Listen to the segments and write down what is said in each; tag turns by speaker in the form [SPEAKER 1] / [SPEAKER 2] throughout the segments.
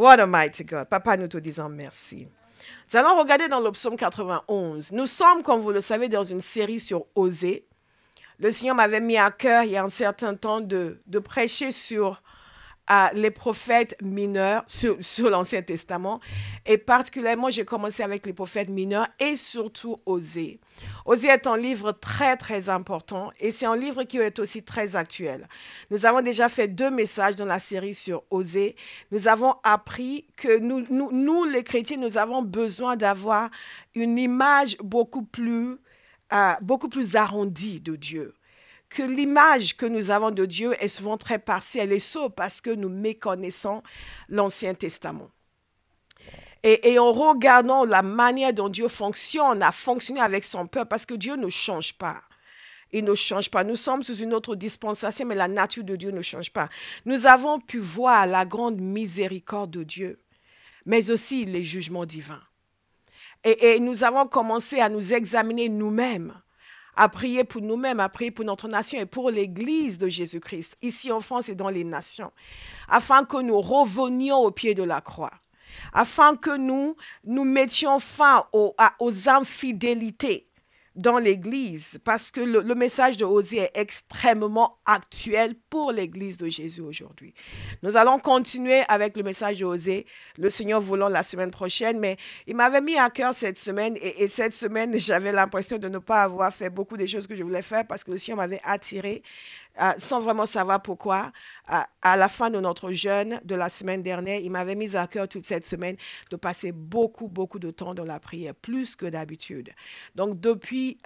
[SPEAKER 1] What a mighty God. Papa, nous te disons merci. Nous allons regarder dans le psaume 91. Nous sommes, comme vous le savez, dans une série sur Osée. Le Seigneur m'avait mis à cœur il y a un certain temps de prêcher sur les prophètes mineurs, sur l'Ancien Testament. Et particulièrement, j'ai commencé avec les prophètes mineurs et surtout Osée. Osée est un livre très, très important et c'est un livre qui est aussi très actuel. Nous avons déjà fait 2 messages dans la série sur Osée. Nous avons appris que nous les chrétiens, nous avons besoin d'avoir une image beaucoup plus arrondie de Dieu. Que l'image que nous avons de Dieu est souvent très partielle et sauf parce que nous méconnaissons l'Ancien Testament. Et en regardant la manière dont Dieu fonctionne, a fonctionné avec son peuple, parce que Dieu ne change pas. Il ne change pas. Nous sommes sous une autre dispensation, mais la nature de Dieu ne change pas. Nous avons pu voir la grande miséricorde de Dieu, mais aussi les jugements divins. Et nous avons commencé à nous examiner nous-mêmes, à prier pour nous-mêmes, à prier pour notre nation et pour l'Église de Jésus-Christ, ici en France et dans les nations, afin que nous revenions au pied de la croix, afin que nous mettions fin aux infidélités dans l'Église, parce que le message de Osée est extrêmement actuel pour l'Église de Jésus aujourd'hui. Nous allons continuer avec le message de Osée, le Seigneur voulant la semaine prochaine, mais il m'avait mis à cœur cette semaine, et cette semaine, j'avais l'impression de ne pas avoir fait beaucoup des choses que je voulais faire, parce que le Seigneur m'avait attiré, sans vraiment savoir pourquoi. À la fin de notre jeûne de la semaine dernière, il m'avait mis à cœur toute cette semaine de passer beaucoup de temps dans la prière, plus que d'habitude. Donc depuis,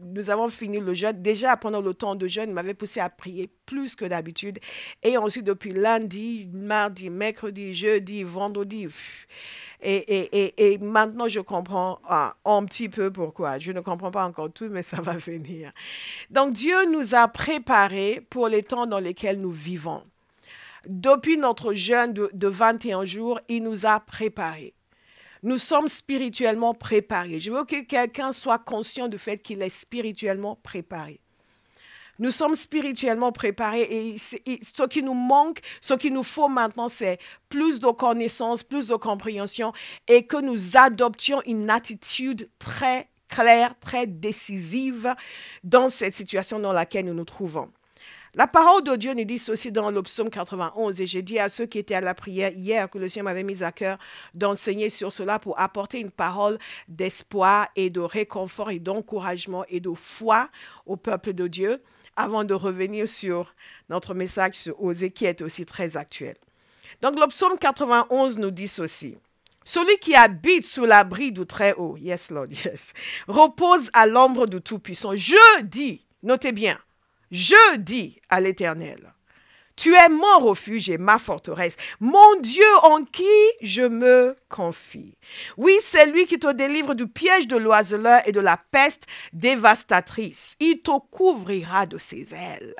[SPEAKER 1] nous avons fini le jeûne. Déjà pendant le temps de jeûne, il m'avait poussé à prier plus que d'habitude. Et ensuite, depuis lundi, mardi, mercredi, jeudi, vendredi, et maintenant, je comprends un petit peu pourquoi. Je ne comprends pas encore tout, mais ça va venir. Donc, Dieu nous a préparés pour les temps dans lesquels nous vivons. Depuis notre jeûne de 21 jours, il nous a préparés. Nous sommes spirituellement préparés. Je veux que quelqu'un soit conscient du fait qu'il est spirituellement préparé. Nous sommes spirituellement préparés et ce qui nous manque, ce qu'il nous faut maintenant, c'est plus de connaissances, plus de compréhension et que nous adoptions une attitude très claire, très décisive dans cette situation dans laquelle nous nous trouvons. La parole de Dieu nous dit ceci dans le psaume 91 et j'ai dit à ceux qui étaient à la prière hier que le Seigneur m'avait mis à cœur d'enseigner sur cela pour apporter une parole d'espoir et de réconfort et d'encouragement et de foi au peuple de Dieu avant de revenir sur notre message sur Osée qui est aussi très actuel. Donc le psaume 91 nous dit ceci. Celui qui habite sous l'abri du Très-Haut, yes Lord, yes, repose à l'ombre du Tout-Puissant. Je dis, notez bien, je dis à l'Éternel, tu es mon refuge et ma forteresse, mon Dieu en qui je me confie. Oui, c'est lui qui te délivre du piège de l'oiseleur et de la peste dévastatrice. Il te couvrira de ses ailes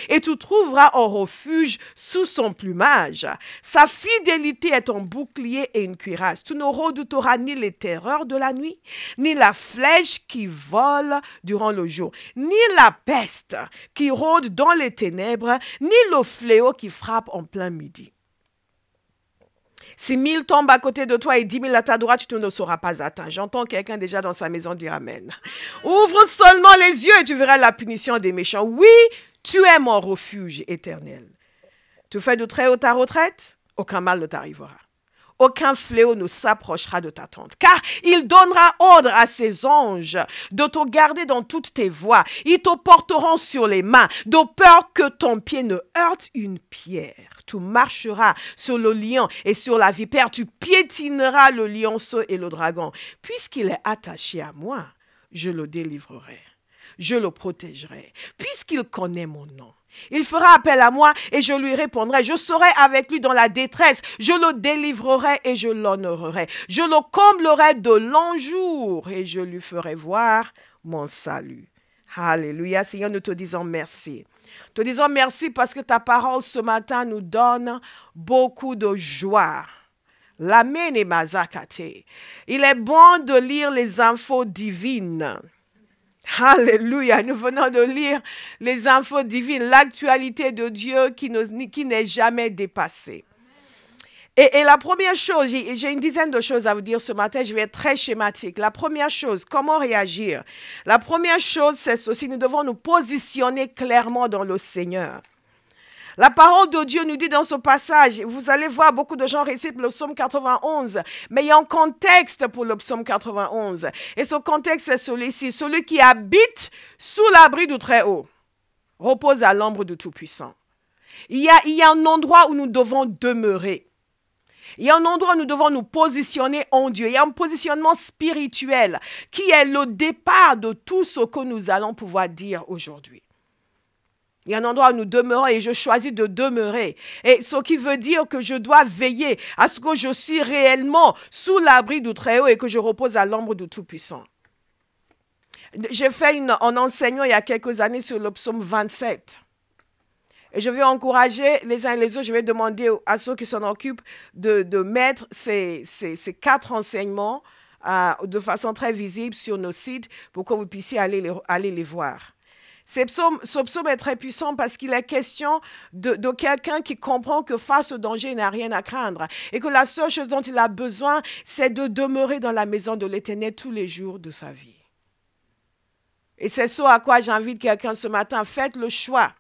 [SPEAKER 1] et tu trouveras un refuge sous son plumage. Sa fidélité est un bouclier et une cuirasse. Tu ne redouteras ni les terreurs de la nuit, ni la flèche qui vole durant le jour, ni la peste qui rôde dans les ténèbres, ni le fléau qui frappe en plein midi. Si 1000 tombent à côté de toi et 10 000 à ta droite, tu ne seras pas atteint. J'entends quelqu'un déjà dans sa maison dire Amen. Ouvre seulement les yeux et tu verras la punition des méchants. Oui, tu es mon refuge éternel. Tu fais de très haut ta retraite, aucun mal ne t'arrivera. Aucun fléau ne s'approchera de ta tente, car il donnera ordre à ses anges de te garder dans toutes tes voies. Ils te porteront sur les mains, de peur que ton pied ne heurte une pierre. Tu marcheras sur le lion et sur la vipère, tu piétineras le lionceau et le dragon. Puisqu'il est attaché à moi, je le délivrerai, je le protégerai, puisqu'il connaît mon nom. Il fera appel à moi et je lui répondrai. Je serai avec lui dans la détresse. Je le délivrerai et je l'honorerai. Je le comblerai de longs jours et je lui ferai voir mon salut. Alléluia. Seigneur, nous te disons merci. Te disons merci parce que ta parole ce matin nous donne beaucoup de joie. L'amen et mazakate. Il est bon de lire les infos divines. Alléluia, nous venons de lire les infos divines, l'actualité de Dieu qui n'est jamais dépassée. Et la première chose, j'ai une dizaine de choses à vous dire ce matin, je vais être très schématique. La première chose, comment réagir? La première chose, c'est ceci, nous devons nous positionner clairement dans le Seigneur. La parole de Dieu nous dit dans ce passage, vous allez voir, beaucoup de gens récitent le psaume 91, mais il y a un contexte pour le psaume 91. Et ce contexte, c'est celui-ci, celui qui habite sous l'abri du Très-Haut, repose à l'ombre du Tout-Puissant. Il y a un endroit où nous devons demeurer. Il y a un endroit où nous devons nous positionner en Dieu. Il y a un positionnement spirituel qui est le départ de tout ce que nous allons pouvoir dire aujourd'hui. Il y a un endroit où nous demeurons et je choisis de demeurer. Et ce qui veut dire que je dois veiller à ce que je suis réellement sous l'abri du Très-Haut et que je repose à l'ombre du Tout-Puissant. J'ai fait un enseignement il y a quelques années sur le psaume 27. Et je vais encourager les uns et les autres, je vais demander à ceux qui s'en occupent de mettre ces 4 enseignements de façon très visible sur nos sites pour que vous puissiez aller les voir. Ce psaume est très puissant parce qu'il est question de quelqu'un qui comprend que face au danger, il n'a rien à craindre. Et que la seule chose dont il a besoin, c'est de demeurer dans la maison de l'Éternel tous les jours de sa vie. Et c'est ce à quoi j'invite quelqu'un ce matin. Faites le choix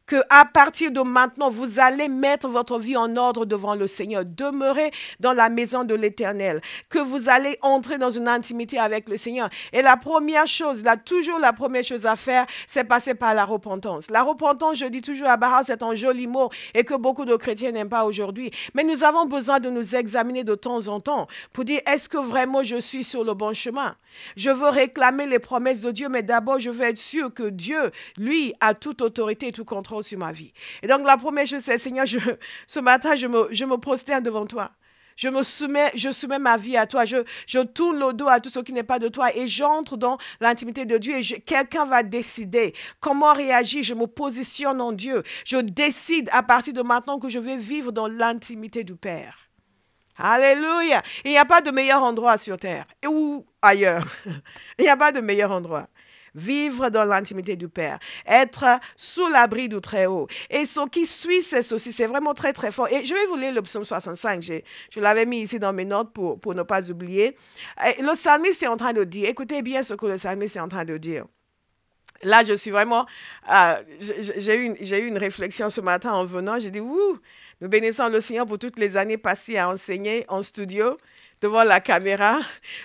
[SPEAKER 1] qu'à partir de maintenant, vous allez mettre votre vie en ordre devant le Seigneur. Demeurez dans la maison de l'Éternel. Que vous allez entrer dans une intimité avec le Seigneur. Et la première chose, toujours la première chose à faire, c'est passer par la repentance. La repentance, je dis toujours à Barra, c'est un joli mot et que beaucoup de chrétiens n'aiment pas aujourd'hui. Mais nous avons besoin de nous examiner de temps en temps pour dire, est-ce que vraiment je suis sur le bon chemin? Je veux réclamer les promesses de Dieu, mais d'abord, je veux être sûr que Dieu, lui, a toute autorité et tout contrôle sur ma vie. Et donc, la première chose, c'est, Seigneur, ce matin, je me prosterne devant toi. Je soumets ma vie à toi. Je tourne le dos à tout ce qui n'est pas de toi et j'entre dans l'intimité de Dieu. Et quelqu'un va décider comment réagir. Je me positionne en Dieu. Je décide à partir de maintenant que je vais vivre dans l'intimité du Père. Alléluia. Il n'y a pas de meilleur endroit sur terre ou ailleurs. Il n'y a pas de meilleur endroit. Vivre dans l'intimité du Père. Être sous l'abri du Très-Haut. Et ce qui suit, c'est ceci. C'est vraiment très, très fort. Et je vais vous lire le psaume 65. Je l'avais mis ici dans mes notes pour ne pas oublier. Et le psalmiste est en train de dire, écoutez bien ce que le psalmiste est en train de dire. Là, je suis vraiment... j'ai eu une réflexion ce matin en venant. J'ai dit, ouh, nous bénissons le Seigneur pour toutes les années passées à enseigner en studio devant la caméra,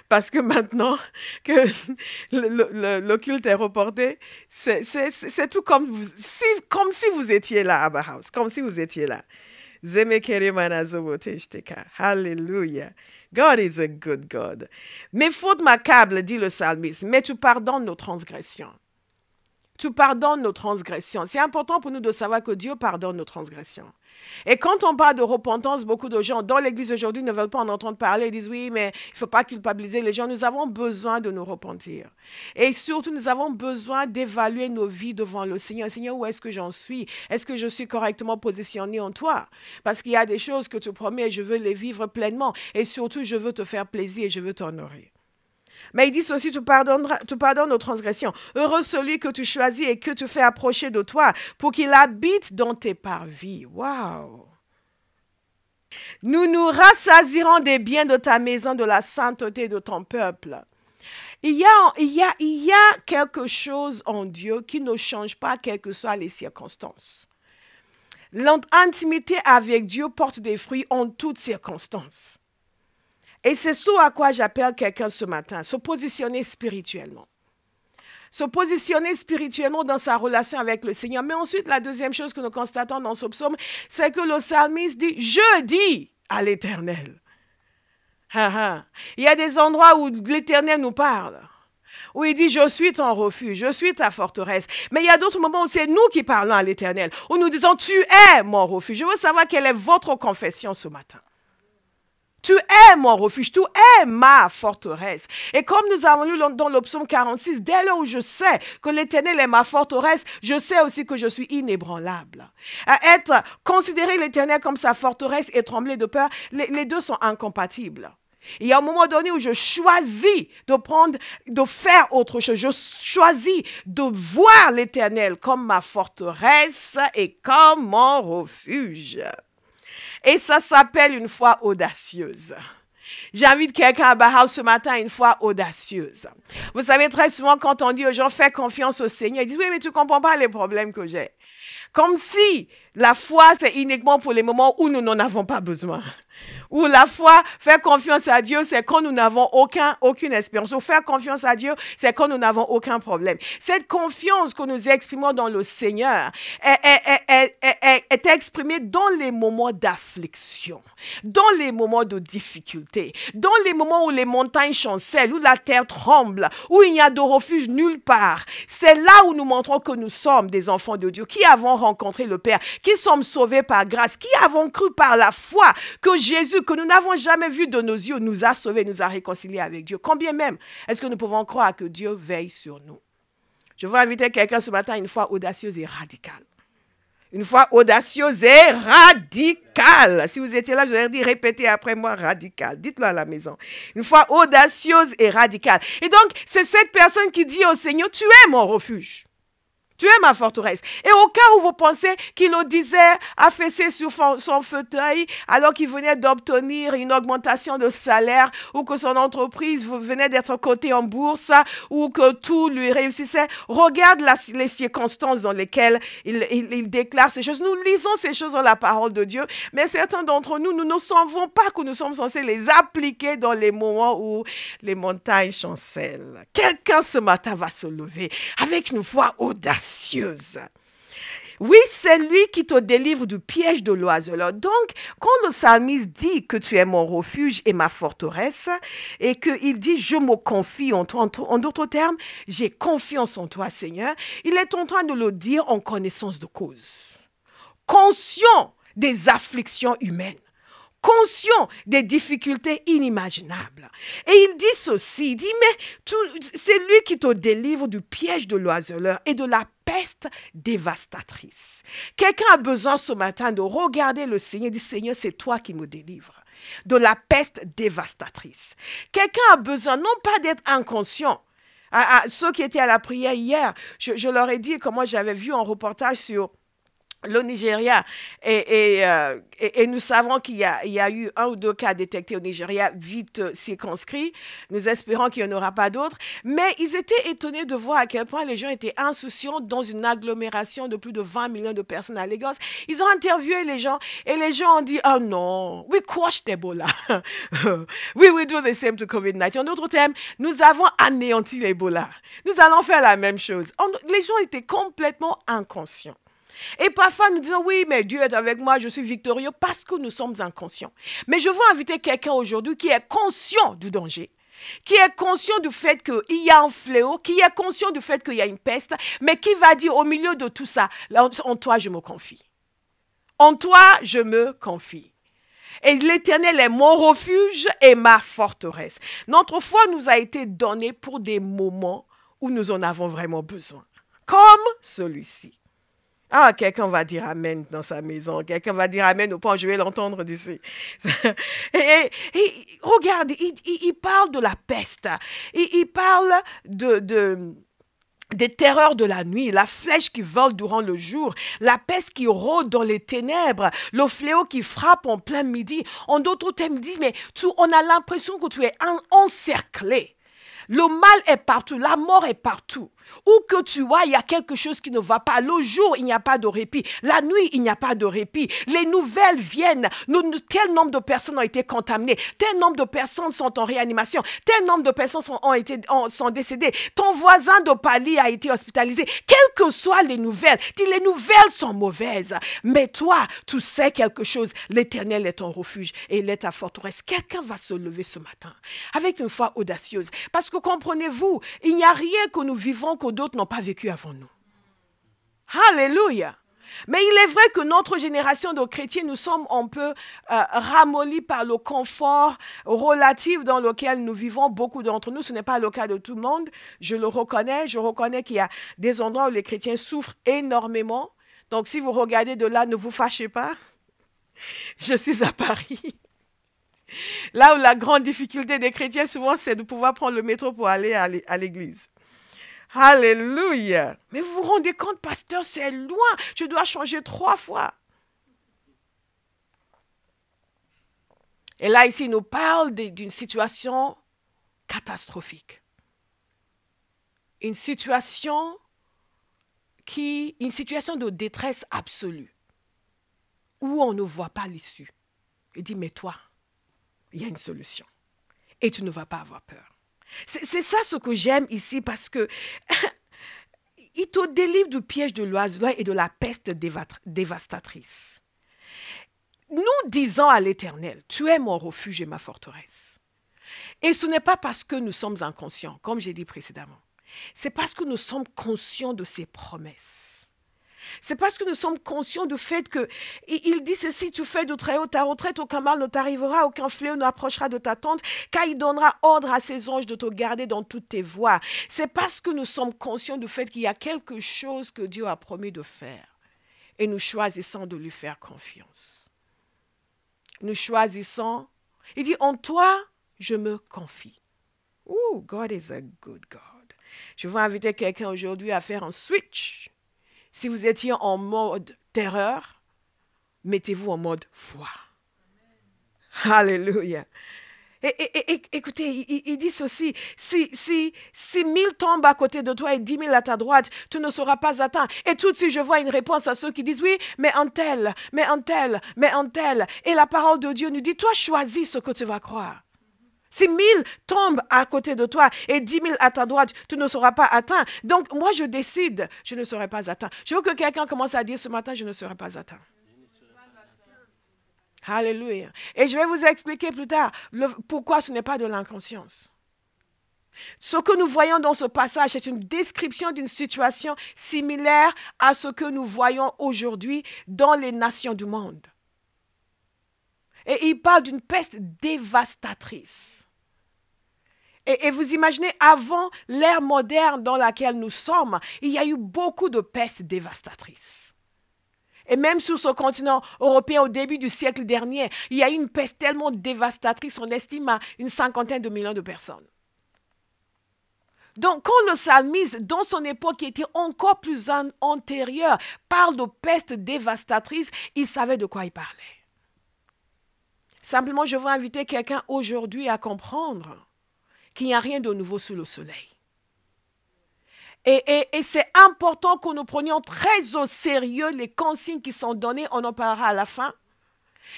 [SPEAKER 1] parce que maintenant que le culte est reporté, c'est tout comme si vous étiez là à Bauhaus, comme si vous étiez là. Hallelujah. God is a good God. Mes fautes m'accablent, dit le psalmiste, mais tu pardonnes nos transgressions. Tu pardonnes nos transgressions. C'est important pour nous de savoir que Dieu pardonne nos transgressions. Et quand on parle de repentance, beaucoup de gens dans l'Église aujourd'hui ne veulent pas en entendre parler. Ils disent oui, mais il ne faut pas culpabiliser les gens. Nous avons besoin de nous repentir. Et surtout, nous avons besoin d'évaluer nos vies devant le Seigneur. Seigneur, où est-ce que j'en suis? Est-ce que je suis correctement positionné en toi? Parce qu'il y a des choses que tu promets et je veux les vivre pleinement. Et surtout, je veux te faire plaisir et je veux t'honorer. Mais il dit ceci, tu pardonnes nos transgressions. Heureux celui que tu choisis et que tu fais approcher de toi pour qu'il habite dans tes parvis. Waouh! Nous nous rassasierons des biens de ta maison, de la sainteté de ton peuple. Il y a quelque chose en Dieu qui ne change pas, quelles que soient les circonstances. L'intimité avec Dieu porte des fruits en toutes circonstances. Et c'est ce à quoi j'appelle quelqu'un ce matin, se positionner spirituellement. Se positionner spirituellement dans sa relation avec le Seigneur. Mais ensuite, la deuxième chose que nous constatons dans ce psaume, c'est que le psalmiste dit « Je dis à l'Éternel ». Il y a des endroits où l'Éternel nous parle, où il dit « Je suis ton refuge, je suis ta forteresse ». Mais il y a d'autres moments où c'est nous qui parlons à l'Éternel, où nous disons « Tu es mon refuge ». Je veux savoir quelle est votre confession ce matin. Tu es mon refuge, tu es ma forteresse. Et comme nous avons lu dans le psaume 46, dès lors où je sais que l'Éternel est ma forteresse, je sais aussi que je suis inébranlable. Considérer l'Éternel comme sa forteresse et trembler de peur, les deux sont incompatibles. Il y a un moment donné où je choisis de faire autre chose. Je choisis de voir l'Éternel comme ma forteresse et comme mon refuge. Et ça s'appelle une foi audacieuse. J'invite quelqu'un à Bauhaus ce matin, une foi audacieuse. Vous savez, très souvent, quand on dit aux gens, fais confiance au Seigneur, ils disent, oui, mais tu ne comprends pas les problèmes que j'ai. Comme si la foi, c'est uniquement pour les moments où nous n'en avons pas besoin. Ou la foi, faire confiance à Dieu, c'est quand nous n'avons aucune espérance. Ou faire confiance à Dieu, c'est quand nous n'avons aucun problème. Cette confiance que nous exprimons dans le Seigneur est exprimée dans les moments d'affliction, dans les moments de difficulté, dans les moments où les montagnes chancellent, où la terre tremble, où il n'y a de refuge nulle part. C'est là où nous montrons que nous sommes des enfants de Dieu, qui avons rencontré le Père, qui sommes sauvés par grâce, qui avons cru par la foi que Jésus, que nous n'avons jamais vu de nos yeux, nous a sauvés, nous a réconciliés avec Dieu. Combien même est-ce que nous pouvons croire que Dieu veille sur nous? Je veux inviter quelqu'un ce matin à une foi audacieuse et radicale. Une foi audacieuse et radicale. Si vous étiez là, je vous ai dit, répétez après moi, radical. Dites-le à la maison. Une foi audacieuse et radicale. Et donc, c'est cette personne qui dit au Seigneur, tu es mon refuge. Tu es ma forteresse. Et au cas où vous pensez qu'il le disait affaissé sur son fauteuil alors qu'il venait d'obtenir une augmentation de salaire ou que son entreprise venait d'être cotée en bourse ou que tout lui réussissait, regarde les circonstances dans lesquelles il déclare ces choses. Nous lisons ces choses dans la parole de Diur, mais certains d'entre nous, nous ne savons pas que nous sommes censés les appliquer dans les moments où les montagnes chancellent. Quelqu'un ce matin va se lever avec une foi audacieuse. Oui, c'est lui qui te délivre du piège de l'oiseleur. Donc, quand le psalmiste dit que tu es mon refuge et ma forteresse, et qu'il dit je me confie en toi, en d'autres termes, j'ai confiance en toi, Seigneur, il est en train de le dire en connaissance de cause. Conscient des afflictions humaines. Conscient des difficultés inimaginables. Et il dit ceci, il dit, mais c'est lui qui te délivre du piège de l'oiseleur et de la peste dévastatrice. Quelqu'un a besoin ce matin de regarder le Seigneur et dire, Seigneur, c'est toi qui me délivres de la peste dévastatrice. Quelqu'un a besoin non pas d'être inconscient. À ceux qui étaient à la prière hier, je leur ai dit comment j'avais vu un reportage sur le Nigeria, et nous savons qu'il y a eu 1 ou 2 cas détectés au Nigeria, vite circonscrits. Nous espérons qu'il n'y en aura pas d'autres. Mais ils étaient étonnés de voir à quel point les gens étaient insouciants dans une agglomération de plus de 20 millions de personnes à Lagos. Ils ont interviewé les gens et les gens ont dit, oh non, we quashed Ebola. we do the same to COVID-19. En d'autres termes, nous avons anéanti l'Ebola. Nous allons faire la même chose. Les gens étaient complètement inconscients. Et parfois, nous disons, oui, mais Dieu est avec moi, je suis victorieux, parce que nous sommes inconscients. Mais je veux inviter quelqu'un aujourd'hui qui est conscient du danger, qui est conscient du fait qu'il y a un fléau, qui est conscient du fait qu'il y a une peste, mais qui va dire au milieu de tout ça, en toi, je me confie. En toi, je me confie. Et l'Éternel est mon refuge et ma forteresse. Notre foi nous a été donnée pour des moments où nous en avons vraiment besoin, comme celui-ci. Ah, quelqu'un va dire Amen dans sa maison. Quelqu'un va dire Amen au point où je vais l'entendre d'ici. Et regarde, il parle de la peste. Il parle des terreurs de la nuit, la flèche qui vole durant le jour, la peste qui rôde dans les ténèbres, le fléau qui frappe en plein midi. En d'autres termes, il dit, mais on a l'impression que tu es encerclé. Le mal est partout, la mort est partout. Où que tu vois, il y a quelque chose qui ne va pas. Le jour, il n'y a pas de répit. La nuit, il n'y a pas de répit. Les nouvelles viennent. Tel nombre de personnes ont été contaminées. Tel nombre de personnes sont en réanimation. Tel nombre de personnes sont décédées. Ton voisin de palier a été hospitalisé. Quelles que soient les nouvelles, les nouvelles sont mauvaises. Mais toi, tu sais quelque chose. L'Éternel est ton refuge et il est ta forteresse. Quelqu'un va se lever ce matin avec une foi audacieuse. Parce que comprenez-vous, il n'y a rien que nous vivons que d'autres n'ont pas vécu avant nous. Alléluia. Mais il est vrai que notre génération de chrétiens, nous sommes un peu ramollis par le confort relatif dans lequel nous vivons. Beaucoup d'entre nous, ce n'est pas le cas de tout le monde. Je le reconnais. Je reconnais qu'il y a des endroits où les chrétiens souffrent énormément. Donc, si vous regardez de là, ne vous fâchez pas. Je suis à Paris. Là où la grande difficulté des chrétiens, souvent, c'est de pouvoir prendre le métro pour aller à l'église. Alléluia. Mais vous vous rendez compte, pasteur, c'est loin. Je dois changer 3 fois. Et là, ici, il nous parle d'une situation catastrophique. Une situation de détresse absolue, où on ne voit pas l'issue. Il dit, mais toi, il y a une solution. Et tu ne vas pas avoir peur. C'est ça ce que j'aime ici, parce que il te délivre du piège de l'oiseleur et de la peste dévastatrice. Nous disons à l'Éternel, tu es mon refuge et ma forteresse. Et ce n'est pas parce que nous sommes inconscients, comme j'ai dit précédemment. C'est parce que nous sommes conscients de ses promesses. C'est parce que nous sommes conscients du fait qu'il dit ceci, tu fais de très haut ta retraite, aucun mal ne t'arrivera, aucun fléau n'approchera de ta tente, car il donnera ordre à ses anges de te garder dans toutes tes voies. C'est parce que nous sommes conscients du fait qu'il y a quelque chose que Dieu a promis de faire. Et nous choisissons de lui faire confiance. Nous choisissons, il dit, en toi, je me confie. Ooh, God is a good God. Je veux inviter quelqu'un aujourd'hui à faire un switch. Si vous étiez en mode terreur, mettez-vous en mode foi. Alléluia. Et écoutez, il dit ceci, si 1000 tombent à côté de toi et 10 000 à ta droite, tu ne seras pas atteint. Et tout de suite, je vois une réponse à ceux qui disent, oui, mais un tel, mais un tel, mais un tel. Et la parole de Dieu nous dit, toi, choisis ce que tu vas croire. Si 1000 tombent à côté de toi et 10 000 à ta droite, tu ne seras pas atteint. Donc, moi, je décide, je ne serai pas atteint. Je veux que quelqu'un commence à dire ce matin, je ne serai pas atteint. Alléluia. Et je vais vous expliquer plus tard pourquoi ce n'est pas de l'inconscience. Ce que nous voyons dans ce passage, c'est une description d'une situation similaire à ce que nous voyons aujourd'hui dans les nations du monde. Et il parle d'une peste dévastatrice. Et vous imaginez, avant l'ère moderne dans laquelle nous sommes, il y a eu beaucoup de pestes dévastatrices. Et même sur ce continent européen, au début du siècle dernier, il y a eu une peste tellement dévastatrice, on estime à une 50aine de millions de personnes. Donc, quand le psalmiste, dans son époque qui était encore plus antérieure, parle de peste dévastatrice, il savait de quoi il parlait. Simplement, je veux inviter quelqu'un aujourd'hui à comprendre qu'il n'y a rien de nouveau sous le soleil. Et c'est important que nous prenions très au sérieux les consignes qui sont données, on en parlera à la fin.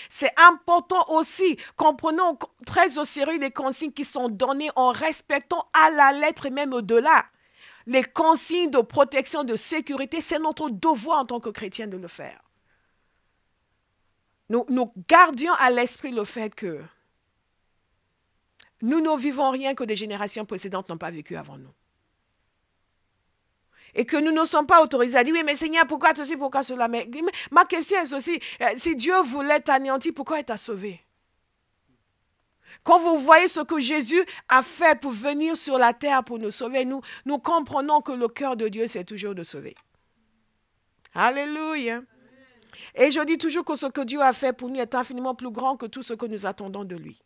[SPEAKER 1] C'est important aussi qu'on prenne très au sérieux les consignes qui sont données en respectant à la lettre et même au-delà. Les consignes de protection, de sécurité, c'est notre devoir en tant que chrétien de le faire. Nous gardions à l'esprit le fait que nous ne vivons rien que des générations précédentes n'ont pas vécu avant nous. Et que nous ne sommes pas autorisés à dire, oui, mais Seigneur, pourquoi ceci, pourquoi cela? Mais ma question est ceci, si Dieu voulait t'anéantir, pourquoi il t'a sauvé? Quand vous voyez ce que Jésus a fait pour venir sur la terre pour nous sauver, nous comprenons que le cœur de Dieu, c'est toujours de sauver. Alléluia. Et je dis toujours que ce que Dieu a fait pour nous est infiniment plus grand que tout ce que nous attendons de lui.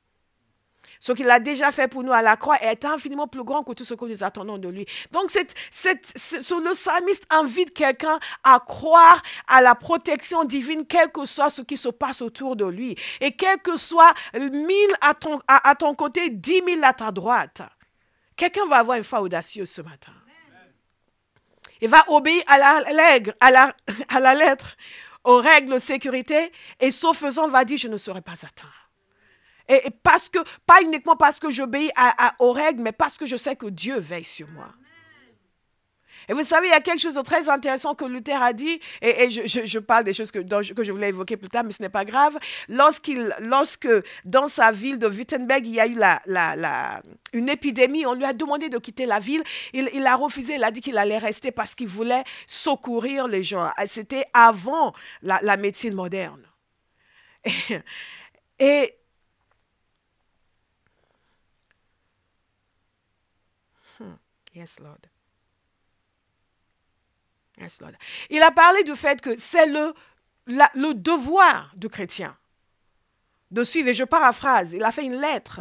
[SPEAKER 1] Ce qu'il a déjà fait pour nous à la croix est infiniment plus grand que tout ce que nous attendons de lui. Donc, le psalmiste invite quelqu'un à croire à la protection divine, quel que soit ce qui se passe autour de lui. Et quel que soit 1000 à ton côté, 10 000 à ta droite. Quelqu'un va avoir une foi audacieuse ce matin. Il va obéir à la lettre, aux règles de sécurité, et ce faisant, va dire, je ne serai pas atteint. Et parce que, pas uniquement parce que j'obéis aux règles, mais parce que je sais que Dieu veille sur moi. Et vous savez, il y a quelque chose de très intéressant que Luther a dit, et je parle des choses que je voulais évoquer plus tard, mais ce n'est pas grave. Lorsque dans sa ville de Wittenberg, il y a eu une épidémie, on lui a demandé de quitter la ville, il a refusé, il a dit qu'il allait rester parce qu'il voulait secourir les gens. C'était avant la médecine moderne. Et yes, Lord. Yes, Lord. Il a parlé du fait que c'est le devoir du chrétien de suivre, et je paraphrase, il a fait une lettre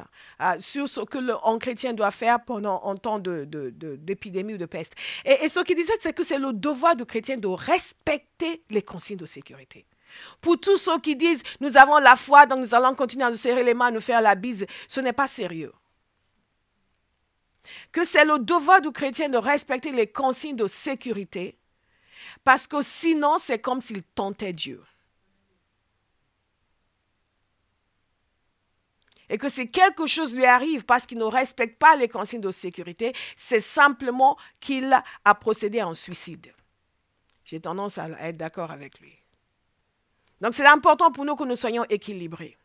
[SPEAKER 1] sur ce qu'un chrétien doit faire pendant un temps d'épidémie ou de peste. Et ce qu'il disait, c'est que c'est le devoir du chrétien de respecter les consignes de sécurité. Pour tous ceux qui disent, nous avons la foi, donc nous allons continuer à nous serrer les mains, à nous faire la bise, ce n'est pas sérieux. Que c'est le devoir du chrétien de respecter les consignes de sécurité, parce que sinon, c'est comme s'il tentait Dieu. Et que si quelque chose lui arrive parce qu'il ne respecte pas les consignes de sécurité, c'est simplement qu'il a procédé à un suicide. J'ai tendance à être d'accord avec lui. Donc c'est important pour nous que nous soyons équilibrés.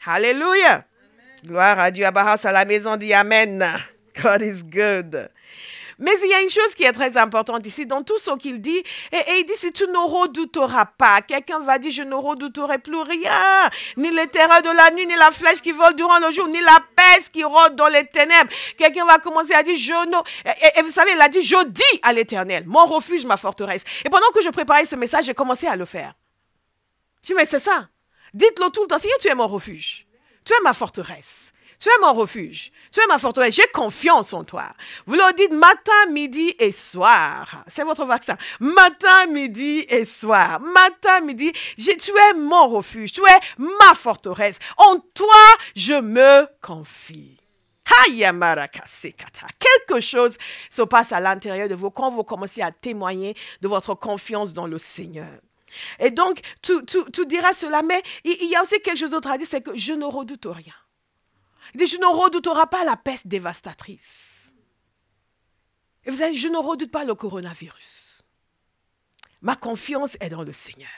[SPEAKER 1] Alléluia. Amen. Gloire à Dieu. Abraham à la maison dit Amen. God is good. Mais il y a une chose qui est très importante ici, dans tout ce qu'il dit, et il dit, si tu ne redouteras pas, quelqu'un va dire, je ne redouterai plus rien, ni les terreurs de la nuit, ni la flèche qui vole durant le jour, ni la peste qui rôde dans les ténèbres. Quelqu'un va commencer à dire, et vous savez, il a dit, je dis à l'Éternel, mon refuge, ma forteresse. Et pendant que je préparais ce message, j'ai commencé à le faire. Je dis, mais c'est ça. Dites-le tout le temps, Seigneur, tu es mon refuge, tu es ma forteresse. Tu es mon refuge, tu es ma forteresse, j'ai confiance en toi. Vous leur dites matin, midi et soir. C'est votre vaccin. Matin, midi et soir. Matin, midi, tu es mon refuge, tu es ma forteresse. En toi, je me confie. Quelque chose se passe à l'intérieur de vous quand vous commencez à témoigner de votre confiance dans le Seigneur. Et donc, tu diras cela, mais il y a aussi quelque chose d'autre à dire, c'est que je ne redoute rien. Il dit, je ne redouterai pas la peste dévastatrice. Et vous avez dit, je ne redoute pas le coronavirus. Ma confiance est dans le Seigneur.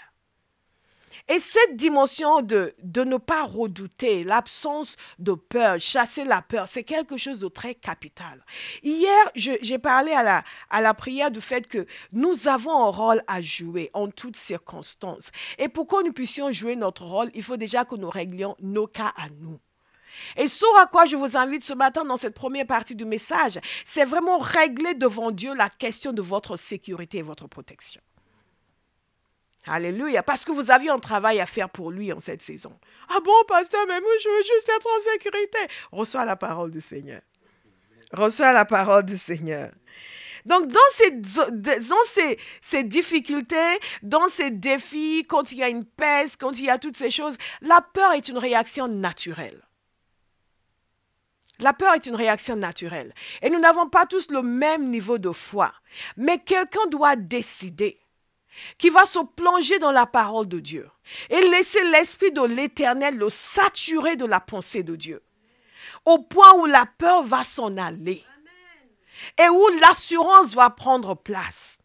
[SPEAKER 1] Et cette dimension de ne pas redouter, l'absence de peur, chasser la peur, c'est quelque chose de très capital. Hier, j'ai parlé à la prière du fait que nous avons un rôle à jouer en toutes circonstances. Et pour que nous puissions jouer notre rôle, il faut déjà que nous réglions nos cas à nous. Et ce à quoi je vous invite ce matin dans cette première partie du message, c'est vraiment régler devant Dieu la question de votre sécurité et votre protection. Alléluia, parce que vous aviez un travail à faire pour lui en cette saison. Ah bon, pasteur, mais moi je veux juste être en sécurité. Reçois la parole du Seigneur. Reçois la parole du Seigneur. Donc, dans ces difficultés, dans ces défis, quand il y a une peste, quand il y a toutes ces choses, la peur est une réaction naturelle. La peur est une réaction naturelle. Et nous n'avons pas tous le même niveau de foi. Mais quelqu'un doit décider qu'il va se plonger dans la parole de Dieu et laisser l'Esprit de l'Éternel le saturer de la pensée de Dieu. Au point où la peur va s'en aller. Et où l'assurance va prendre place.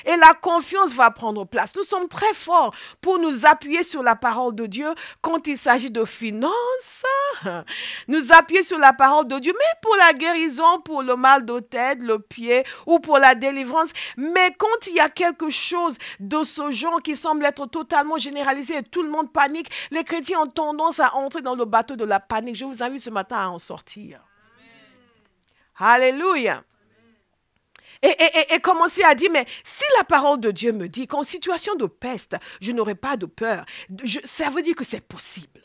[SPEAKER 1] Et la confiance va prendre place. Nous sommes très forts pour nous appuyer sur la parole de Dieu quand il s'agit de finances. Nous appuyer sur la parole de Dieu, même pour la guérison, pour le mal de tête, le pied ou pour la délivrance. Mais quand il y a quelque chose de ce genre qui semble être totalement généralisé et tout le monde panique, les chrétiens ont tendance à entrer dans le bateau de la panique. Je vous invite ce matin à en sortir. Amen. Alléluia. Et commencer à dire, mais si la parole de Dieu me dit qu'en situation de peste, je n'aurai pas de peur, ça veut dire que c'est possible.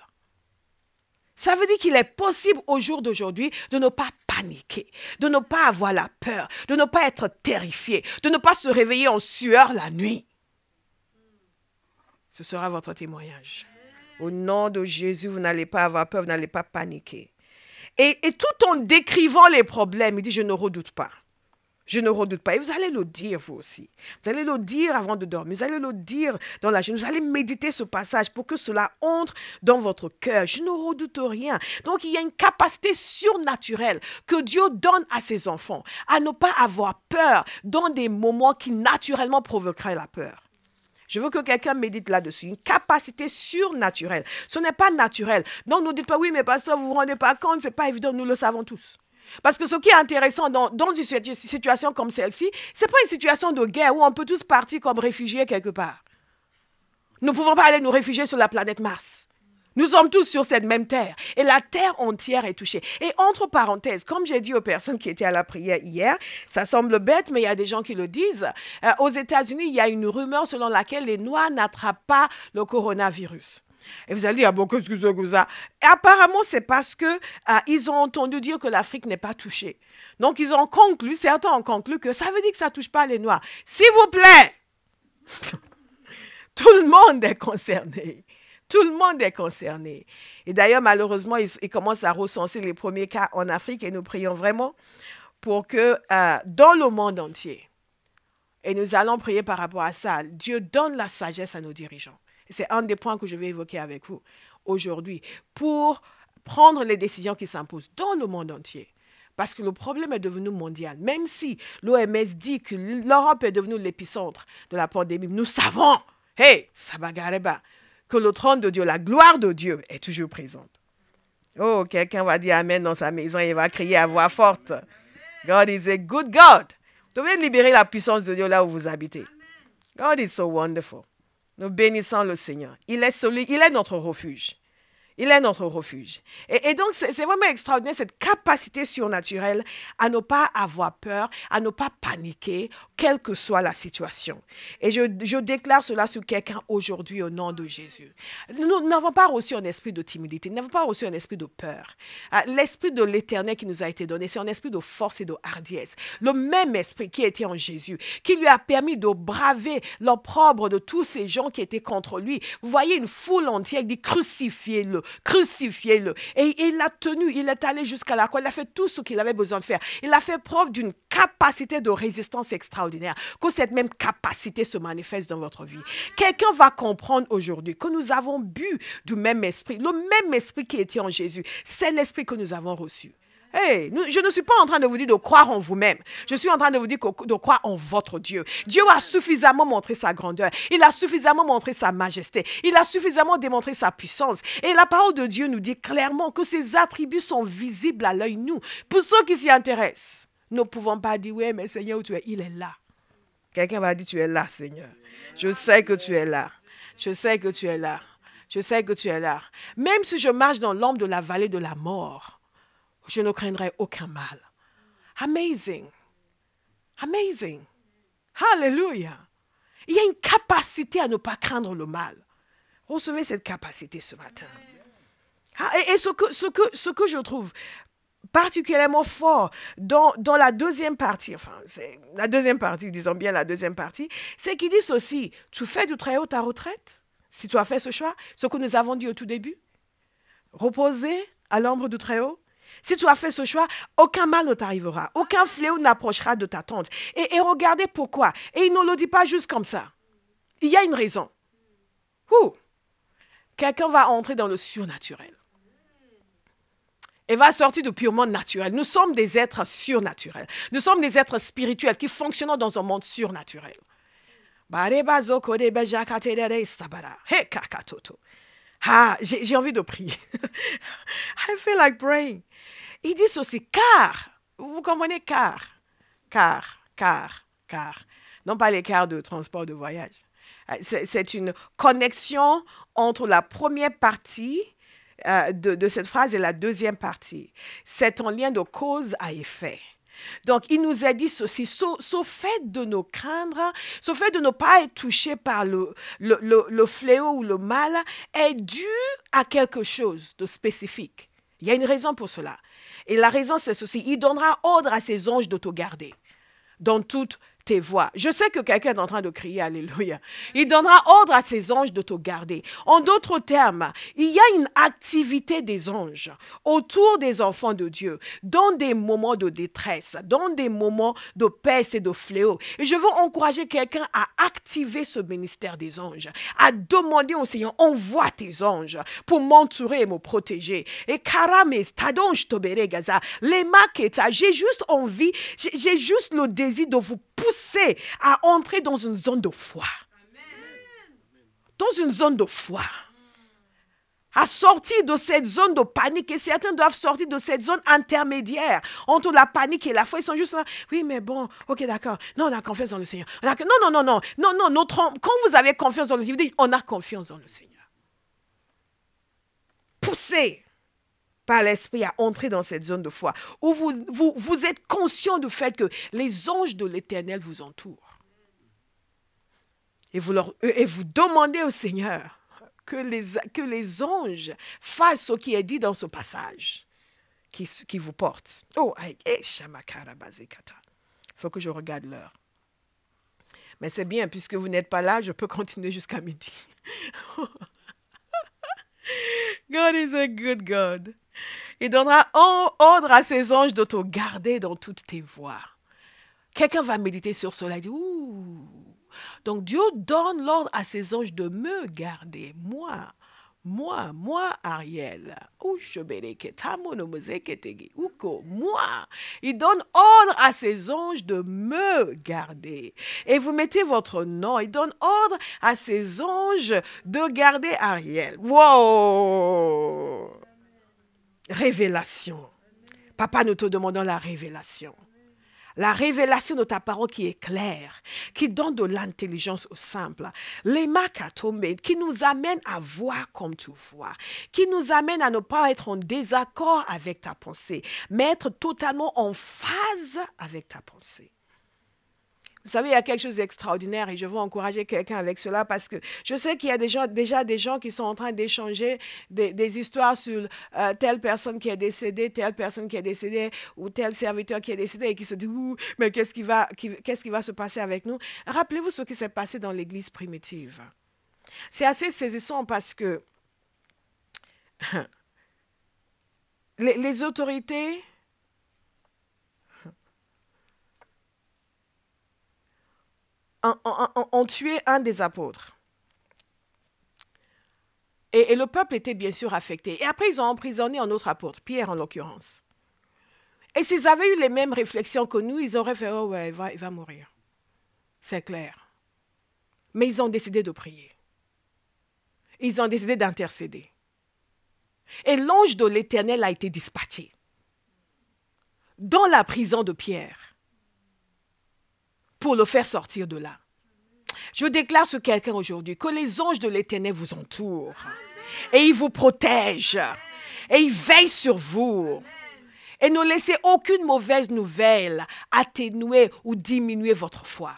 [SPEAKER 1] Ça veut dire qu'il est possible au jour d'aujourd'hui de ne pas paniquer, de ne pas avoir la peur, de ne pas être terrifié, de ne pas se réveiller en sueur la nuit. Ce sera votre témoignage. Au nom de Jésus, vous n'allez pas avoir peur, vous n'allez pas paniquer. Et tout en décrivant les problèmes, il dit, je ne redoute pas. Je ne redoute pas. Et vous allez le dire, vous aussi. Vous allez le dire avant de dormir. Vous allez le dire dans la journée. Vous allez méditer ce passage pour que cela entre dans votre cœur. Je ne redoute rien. Donc, il y a une capacité surnaturelle que Dieu donne à ses enfants à ne pas avoir peur dans des moments qui naturellement provoqueraient la peur. Je veux que quelqu'un médite là-dessus. Une capacité surnaturelle. Ce n'est pas naturel. Donc, ne dites pas, oui, mais pasteur, vous ne vous rendez pas compte, ce n'est pas évident, nous le savons tous. Parce que ce qui est intéressant dans une situation comme celle-ci, ce n'est pas une situation de guerre où on peut tous partir comme réfugiés quelque part. Nous ne pouvons pas aller nous réfugier sur la planète Mars. Nous sommes tous sur cette même terre. Et la terre entière est touchée. Et entre parenthèses, comme j'ai dit aux personnes qui étaient à la prière hier, ça semble bête, mais il y a des gens qui le disent. Aux États-Unis, il y a une rumeur selon laquelle les Noirs n'attrapent pas le coronavirus. Et vous allez dire, ah bon, qu'est-ce que c'est que ça? Et apparemment, c'est parce qu'ils ont entendu dire que l'Afrique n'est pas touchée. Donc, ils ont conclu, certains ont conclu que ça veut dire que ça ne touche pas les Noirs. S'il vous plaît, Tout le monde est concerné. Tout le monde est concerné. Et d'ailleurs, malheureusement, ils commencent à recenser les premiers cas en Afrique et nous prions vraiment pour que dans le monde entier, et nous allons prier par rapport à ça, Dieu donne la sagesse à nos dirigeants. C'est un des points que je vais évoquer avec vous aujourd'hui pour prendre les décisions qui s'imposent dans le monde entier. Parce que le problème est devenu mondial. Même si l'OMS dit que l'Europe est devenue l'épicentre de la pandémie, nous savons, hey, Sabagareba, que le trône de Dieu, la gloire de Dieu est toujours présente. Oh, quelqu'un va dire Amen dans sa maison et va crier à voix forte. God is a good God. Vous devez libérer la puissance de Dieu là où vous habitez. God is so wonderful. Nous bénissons le Seigneur. Il est notre refuge. Il est notre refuge. Et donc, c'est vraiment extraordinaire cette capacité surnaturelle à ne pas avoir peur, à ne pas paniquer, quelle que soit la situation. Et je déclare cela sur quelqu'un aujourd'hui au nom de Jésus. Nous n'avons pas reçu un esprit de timidité, nous n'avons pas reçu un esprit de peur. L'esprit de l'Éternel qui nous a été donné, c'est un esprit de force et de hardiesse. Le même esprit qui était en Jésus, qui lui a permis de braver l'opprobre de tous ces gens qui étaient contre lui. Vous voyez une foule entière qui dit crucifiez-le. Crucifiez-le. Et il l'a tenu, il est allé jusqu'à la croix, il a fait tout ce qu'il avait besoin de faire. Il a fait preuve d'une capacité de résistance extraordinaire, que cette même capacité se manifeste dans votre vie. Quelqu'un va comprendre aujourd'hui que nous avons bu du même esprit, le même esprit qui était en Jésus, c'est l'esprit que nous avons reçu. Hey, je ne suis pas en train de vous dire de croire en vous-même. Je suis en train de vous dire de croire en votre Dieu. Dieu a suffisamment montré sa grandeur. Il a suffisamment montré sa majesté. Il a suffisamment démontré sa puissance. Et la parole de Dieu nous dit clairement que ses attributs sont visibles à l'œil nu. Pour ceux qui s'y intéressent, nous ne pouvons pas dire, oui, mais Seigneur, où tu es, il est là. Quelqu'un va dire, tu es là, Seigneur. Je sais que tu es là. Je sais que tu es là. Je sais que tu es là. Même si je marche dans l'ombre de la vallée de la mort, je ne craindrai aucun mal. Amazing. Amazing. Hallelujah. Il y a une capacité à ne pas craindre le mal. Recevez cette capacité ce matin. Et ce que je trouve particulièrement fort dans la deuxième partie, disons bien la deuxième partie, c'est qu'il dit ceci, tu fais du Très-Haut ta retraite, si tu as fait ce choix, ce que nous avons dit au tout début, reposer à l'ombre du Très-Haut. Si tu as fait ce choix, aucun mal ne t'arrivera. Aucun fléau n'approchera de ta tente. Et regardez pourquoi. Et il ne le dit pas juste comme ça. Il y a une raison. Quelqu'un va entrer dans le surnaturel. Et va sortir du purement naturel. Nous sommes des êtres surnaturels. Nous sommes des êtres spirituels qui fonctionnent dans un monde surnaturel. J'ai envie de prier. I feel like praying. Il dit ceci, car, vous comprenez, car. Non pas les cars de transport de voyage. C'est une connexion entre la première partie de cette phrase et la deuxième partie. C'est un lien de cause à effet. Donc, il nous a dit ceci, ce fait de nous craindre, ce fait de ne pas être touché par le fléau ou le mal est dû à quelque chose de spécifique. Il y a une raison pour cela. Et la raison, c'est ceci. Il donnera ordre à ses anges de te garder dans toutes tes voies. Je sais que quelqu'un est en train de crier Alléluia. Il donnera ordre à ses anges de te garder. En d'autres termes, il y a une activité des anges autour des enfants de Dieu dans des moments de détresse, dans des moments de peste et de fléau. Et je veux encourager quelqu'un à activer ce ministère des anges, à demander au Seigneur, envoie tes anges pour m'entourer et me protéger. Et karames, tadonj tobere gaza, les maketa, j'ai juste envie, j'ai juste le désir de vous pousser à entrer dans une zone de foi. Dans une zone de foi. À sortir de cette zone de panique. Et certains doivent sortir de cette zone intermédiaire entre la panique et la foi. Ils sont juste là. Oui, mais bon, ok, d'accord. Non, on a confiance dans le Seigneur. Non. Quand vous avez confiance dans le Seigneur, vous dites, on a confiance dans le Seigneur. Poussez par l'esprit à entrer dans cette zone de foi où vous êtes conscient du fait que les anges de l'Éternel vous entourent. Et vous demandez au Seigneur que les anges fassent ce qui est dit dans ce passage qui vous porte. Oh, il faut que je regarde l'heure. Mais c'est bien, puisque vous n'êtes pas là, je peux continuer jusqu'à midi. God is a good God. Il donnera ordre à ses anges de te garder dans toutes tes voies. Quelqu'un va méditer sur cela et dire, ouh. Donc Dieu donne l'ordre à ses anges de me garder, moi, Ariel. Moi. Il donne ordre à ses anges de me garder. Et vous mettez votre nom. Il donne ordre à ses anges de garder Ariel. Wow! Révélation. Papa, nous te demandons la révélation. La révélation de ta parole qui est claire, qui donne de l'intelligence au simple. Les makatombes, qui nous amène à voir comme tu vois, qui nous amène à ne pas être en désaccord avec ta pensée, mais être totalement en phase avec ta pensée. Vous savez, il y a quelque chose d'extraordinaire et je veux encourager quelqu'un avec cela parce que je sais qu'il y a déjà des gens qui sont en train d'échanger des histoires sur telle personne qui est décédée, telle personne qui est décédée ou tel serviteur qui est décédé et qui se dit « mais qu'est-ce qui va se passer avec nous ?» Rappelez-vous ce qui s'est passé dans l'Église primitive. C'est assez saisissant parce que les autorités ont tué un des apôtres. Et le peuple était bien sûr affecté. Et après, ils ont emprisonné un autre apôtre, Pierre en l'occurrence. Et s'ils avaient eu les mêmes réflexions que nous, ils auraient fait « oh ouais, il va mourir ». C'est clair. Mais ils ont décidé de prier. Ils ont décidé d'intercéder. Et l'ange de l'Éternel a été dispatché dans la prison de Pierre pour le faire sortir de là. Je déclare sur quelqu'un aujourd'hui que les anges de l'Éternel vous entourent et ils vous protègent et ils veillent sur vous. Et ne laissez aucune mauvaise nouvelle atténuer ou diminuer votre foi.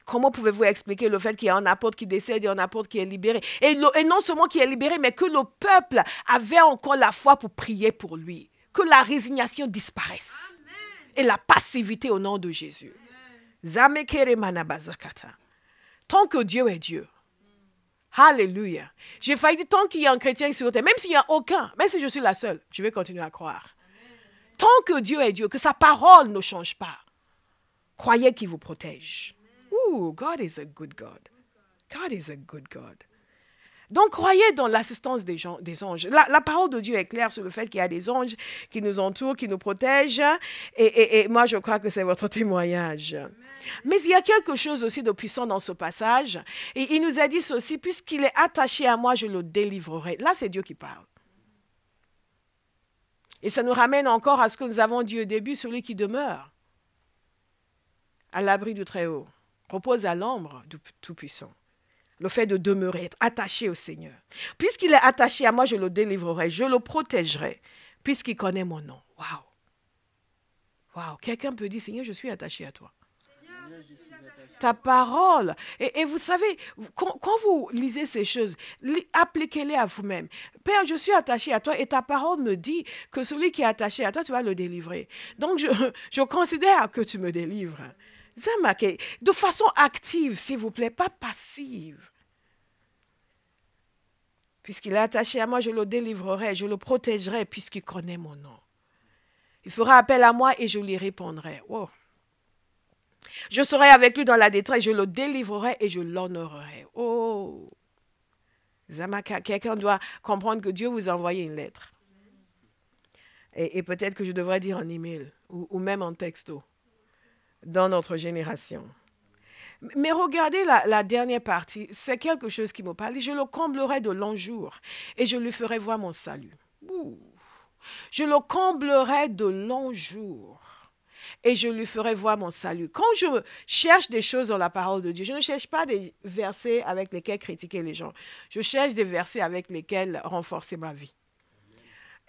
[SPEAKER 1] Comment pouvez-vous expliquer le fait qu'il y a un apôtre qui décède et un apôtre qui est libéré? Et non seulement qui est libéré, mais que le peuple avait encore la foi pour prier pour lui. Que la résignation disparaisse. Et la passivité au nom de Jésus. Tant que Dieu est Dieu. Alléluia. J'ai failli dire tant qu'il y a un chrétien sur terre, même s'il n'y a aucun, même si je suis la seule, je vais continuer à croire. Tant que Dieu est Dieu, que sa parole ne change pas, croyez qu'il vous protège. Ooh, God is a good God. God is a good God. Donc, croyez dans l'assistance des anges. La parole de Dieu est claire sur le fait qu'il y a des anges qui nous entourent, qui nous protègent. Et moi, je crois que c'est votre témoignage. Amen. Mais il y a quelque chose aussi de puissant dans ce passage. Et il nous a dit ceci, puisqu'il est attaché à moi, je le délivrerai. Là, c'est Dieu qui parle. Et ça nous ramène encore à ce que nous avons dit au début, celui qui demeure à l'abri du Très-Haut, repose à l'ombre du Tout-Puissant. Le fait de demeurer, être attaché au Seigneur. Puisqu'il est attaché à moi, je le délivrerai, je le protégerai, puisqu'il connaît mon nom. Waouh! Waouh! Quelqu'un peut dire, Seigneur, je suis attaché à toi. Ta parole. Et vous savez, quand vous lisez ces choses, appliquez-les à vous-même. Père, je suis attaché à toi et ta parole me dit que celui qui est attaché à toi, tu vas le délivrer. Donc, je considère que tu me délivres. De façon active, s'il vous plaît, pas passive. Puisqu'il est attaché à moi, je le délivrerai, je le protégerai puisqu'il connaît mon nom. Il fera appel à moi et je lui répondrai. Wow. Je serai avec lui dans la détresse, je le délivrerai et je l'honorerai. Oh! Zamaka, quelqu'un doit comprendre que Dieu vous a envoyé une lettre. Et peut-être que je devrais dire en email ou même en texto dans notre génération. Mais regardez la dernière partie, c'est quelque chose qui me parle. Je le comblerai de longs jours et je lui ferai voir mon salut. Ouh. Je le comblerai de longs jours et je lui ferai voir mon salut. Quand je cherche des choses dans la parole de Dieu, je ne cherche pas des versets avec lesquels critiquer les gens. Je cherche des versets avec lesquels renforcer ma vie.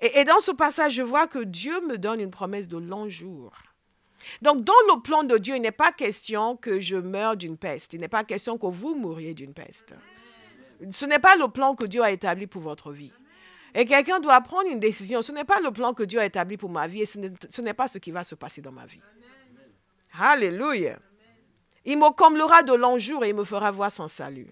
[SPEAKER 1] Et dans ce passage, je vois que Dieu me donne une promesse de longs jours. Donc, dans le plan de Dieu, il n'est pas question que je meure d'une peste. Il n'est pas question que vous mouriez d'une peste. Ce n'est pas le plan que Dieu a établi pour votre vie. Et quelqu'un doit prendre une décision. Ce n'est pas le plan que Dieu a établi pour ma vie et ce n'est pas ce qui va se passer dans ma vie. Alléluia. Il me comblera de longs jours et il me fera voir son salut.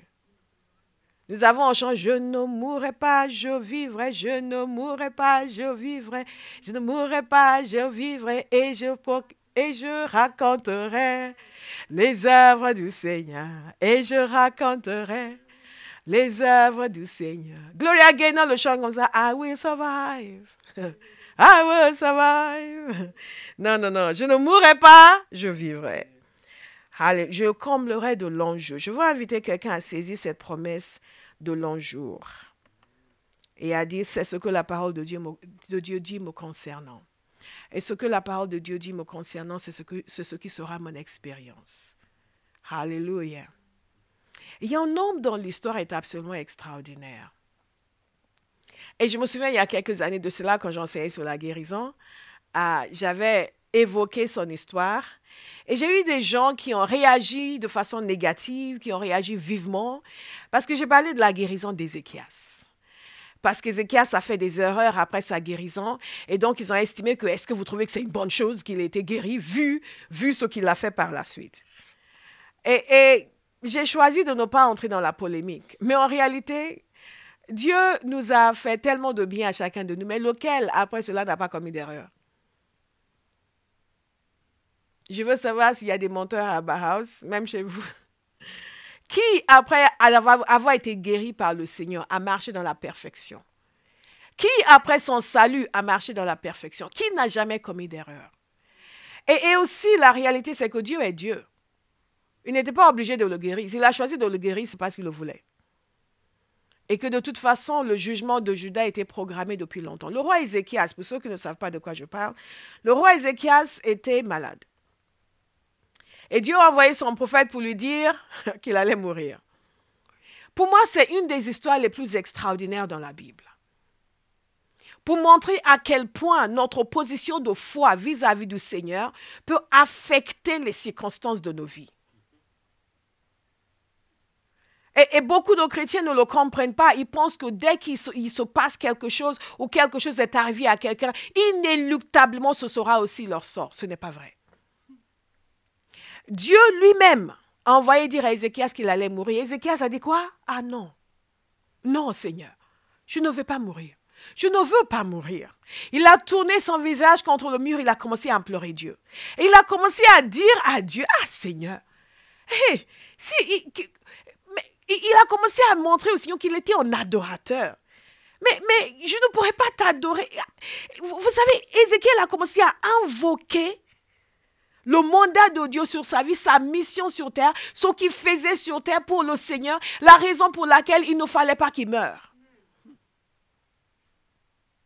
[SPEAKER 1] Nous avons en chant, je ne mourrai pas, je vivrai, je ne mourrai pas, je vivrai, je ne mourrai pas, je vivrai et je raconterai les œuvres du Seigneur et je raconterai les œuvres du Seigneur. Gloria Gaynor le chant comme ça, I will survive, I will survive. Non, non, non, je ne mourrai pas, je vivrai. Allez, je comblerai de longs jours. Je veux inviter quelqu'un à saisir cette promesse de longs jours et à dire, c'est ce que la parole de Dieu dit me concernant. Et ce que la parole de Dieu dit me concernant, c'est ce qui sera mon expérience. Alléluia. Il y a un homme dont l'histoire est absolument extraordinaire. Et je me souviens, il y a quelques années de cela, quand j'enseignais sur la guérison, j'avais évoqué son histoire. Et j'ai eu des gens qui ont réagi de façon négative, qui ont réagi vivement, parce que j'ai parlé de la guérison d'Ézéchias. Parce qu'Ézéchias a fait des erreurs après sa guérison, et donc ils ont estimé que, est-ce que vous trouvez que c'est une bonne chose qu'il ait été guéri, vu ce qu'il a fait par la suite. Et j'ai choisi de ne pas entrer dans la polémique. Mais en réalité, Dieu nous a fait tellement de bien à chacun de nous, mais lequel, après cela, n'a pas commis d'erreur? Je veux savoir s'il y a des menteurs à Bauhaus, même chez vous. Qui, après avoir été guéri par le Seigneur, a marché dans la perfection? Qui, après son salut, a marché dans la perfection? Qui n'a jamais commis d'erreur? Et aussi, la réalité, c'est que Dieu est Dieu. Il n'était pas obligé de le guérir. S'il a choisi de le guérir, c'est parce qu'il le voulait. Et que de toute façon, le jugement de Juda était programmé depuis longtemps. Le roi Ézéchias, pour ceux qui ne savent pas de quoi je parle, le roi Ézéchias était malade. Et Dieu a envoyé son prophète pour lui dire qu'il allait mourir. Pour moi, c'est une des histoires les plus extraordinaires dans la Bible. Pour montrer à quel point notre position de foi vis-à-vis du Seigneur peut affecter les circonstances de nos vies. Et beaucoup de chrétiens ne le comprennent pas. Ils pensent que dès qu'il se passe quelque chose ou quelque chose est arrivé à quelqu'un, inéluctablement ce sera aussi leur sort. Ce n'est pas vrai. Dieu lui-même a envoyé dire à Ézéchias qu'il allait mourir. Ézéchias a dit quoi? Ah non, non Seigneur, je ne veux pas mourir. Je ne veux pas mourir. Il a tourné son visage contre le mur, il a commencé à implorer Dieu. Et il a commencé à dire à Dieu, ah Seigneur, hey, il a commencé à montrer au Seigneur qu'il était un adorateur. Mais je ne pourrais pas t'adorer. Vous savez, Ézéchiel a commencé à invoquer le mandat de Dieu sur sa vie, sa mission sur terre, ce qu'il faisait sur terre pour le Seigneur, la raison pour laquelle il ne fallait pas qu'il meure.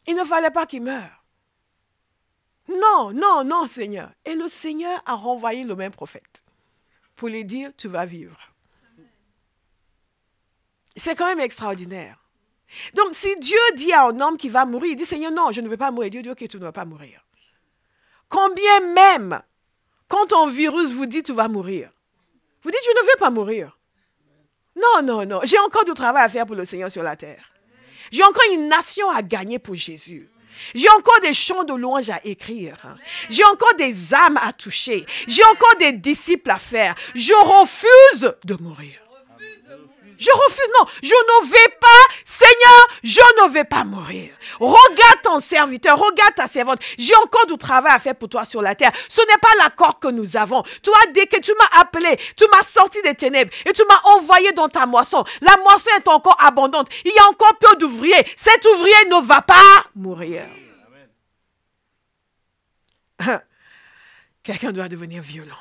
[SPEAKER 1] Il ne fallait pas qu'il meure. Non, non, non, Seigneur. Et le Seigneur a renvoyé le même prophète pour lui dire, tu vas vivre. C'est quand même extraordinaire. Donc, si Dieu dit à un homme qui va mourir, il dit, Seigneur, non, je ne vais pas mourir. Dieu dit, ok, tu ne vas pas mourir. Combien même, quand un virus vous dit, tu vas mourir, vous dites, je ne vais pas mourir. Non, non, non. J'ai encore du travail à faire pour le Seigneur sur la terre. J'ai encore une nation à gagner pour Jésus. J'ai encore des chants de louange à écrire. J'ai encore des âmes à toucher. J'ai encore des disciples à faire. Je refuse de mourir. Je refuse, non, je ne vais pas, Seigneur, je ne vais pas mourir. Regarde ton serviteur, regarde ta servante. J'ai encore du travail à faire pour toi sur la terre. Ce n'est pas l'accord que nous avons. Toi, dès que tu m'as appelé, tu m'as sorti des ténèbres et tu m'as envoyé dans ta moisson. La moisson est encore abondante. Il y a encore peu d'ouvriers. Cet ouvrier ne va pas mourir. Quelqu'un doit devenir violent.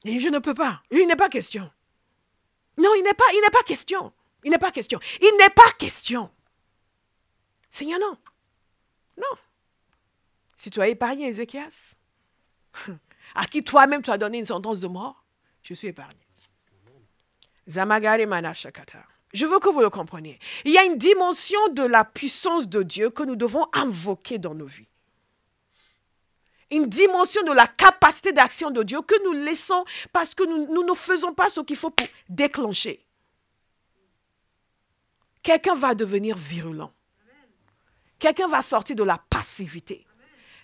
[SPEAKER 1] Et je ne peux pas. Il n'est pas question. Non, il n'est pas question. Il n'est pas question. Il n'est pas question. Seigneur, non. Non. Si tu as épargné Ézéchias, à qui toi-même tu as donné une sentence de mort, je suis épargné. Zamagare Manashakata. Je veux que vous le compreniez. Il y a une dimension de la puissance de Dieu que nous devons invoquer dans nos vies. Une dimension de la capacité d'action de Dieu que nous laissons parce que nous ne faisons pas ce qu'il faut pour déclencher. Quelqu'un va devenir virulent. Quelqu'un va sortir de la passivité.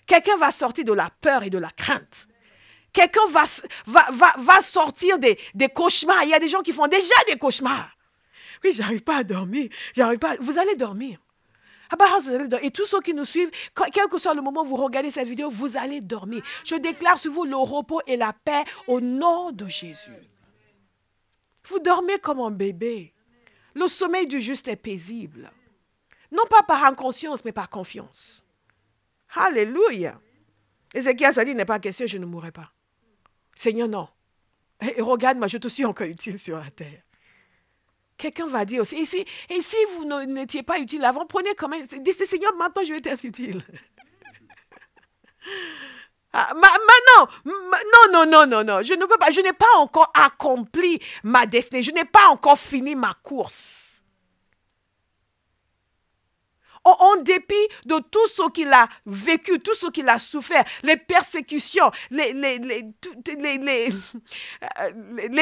[SPEAKER 1] Quelqu'un va sortir de la peur et de la crainte. Quelqu'un va sortir des cauchemars. Il y a des gens qui font déjà des cauchemars. Oui, j'arrive pas à dormir. J'arrive pas. Vous allez dormir. Et tous ceux qui nous suivent, quel que soit le moment où vous regardez cette vidéo, vous allez dormir. Je déclare sur vous le repos et la paix au nom de Jésus. Vous dormez comme un bébé. Le sommeil du juste est paisible. Non pas par inconscience, mais par confiance. Alléluia. Ézéchias a dit, il n'est pas question, je ne mourrai pas. Seigneur, non. Et regarde-moi, je te suis encore utile sur la terre. Quelqu'un va dire aussi, et si vous n'étiez pas utile avant, prenez quand même, dites, Seigneur, maintenant je vais être utile. Non, je ne peux pas, je n'ai pas encore accompli ma destinée, je n'ai pas encore fini ma course. En dépit de tout ce qu'il a vécu, tout ce qu'il a souffert, les persécutions, les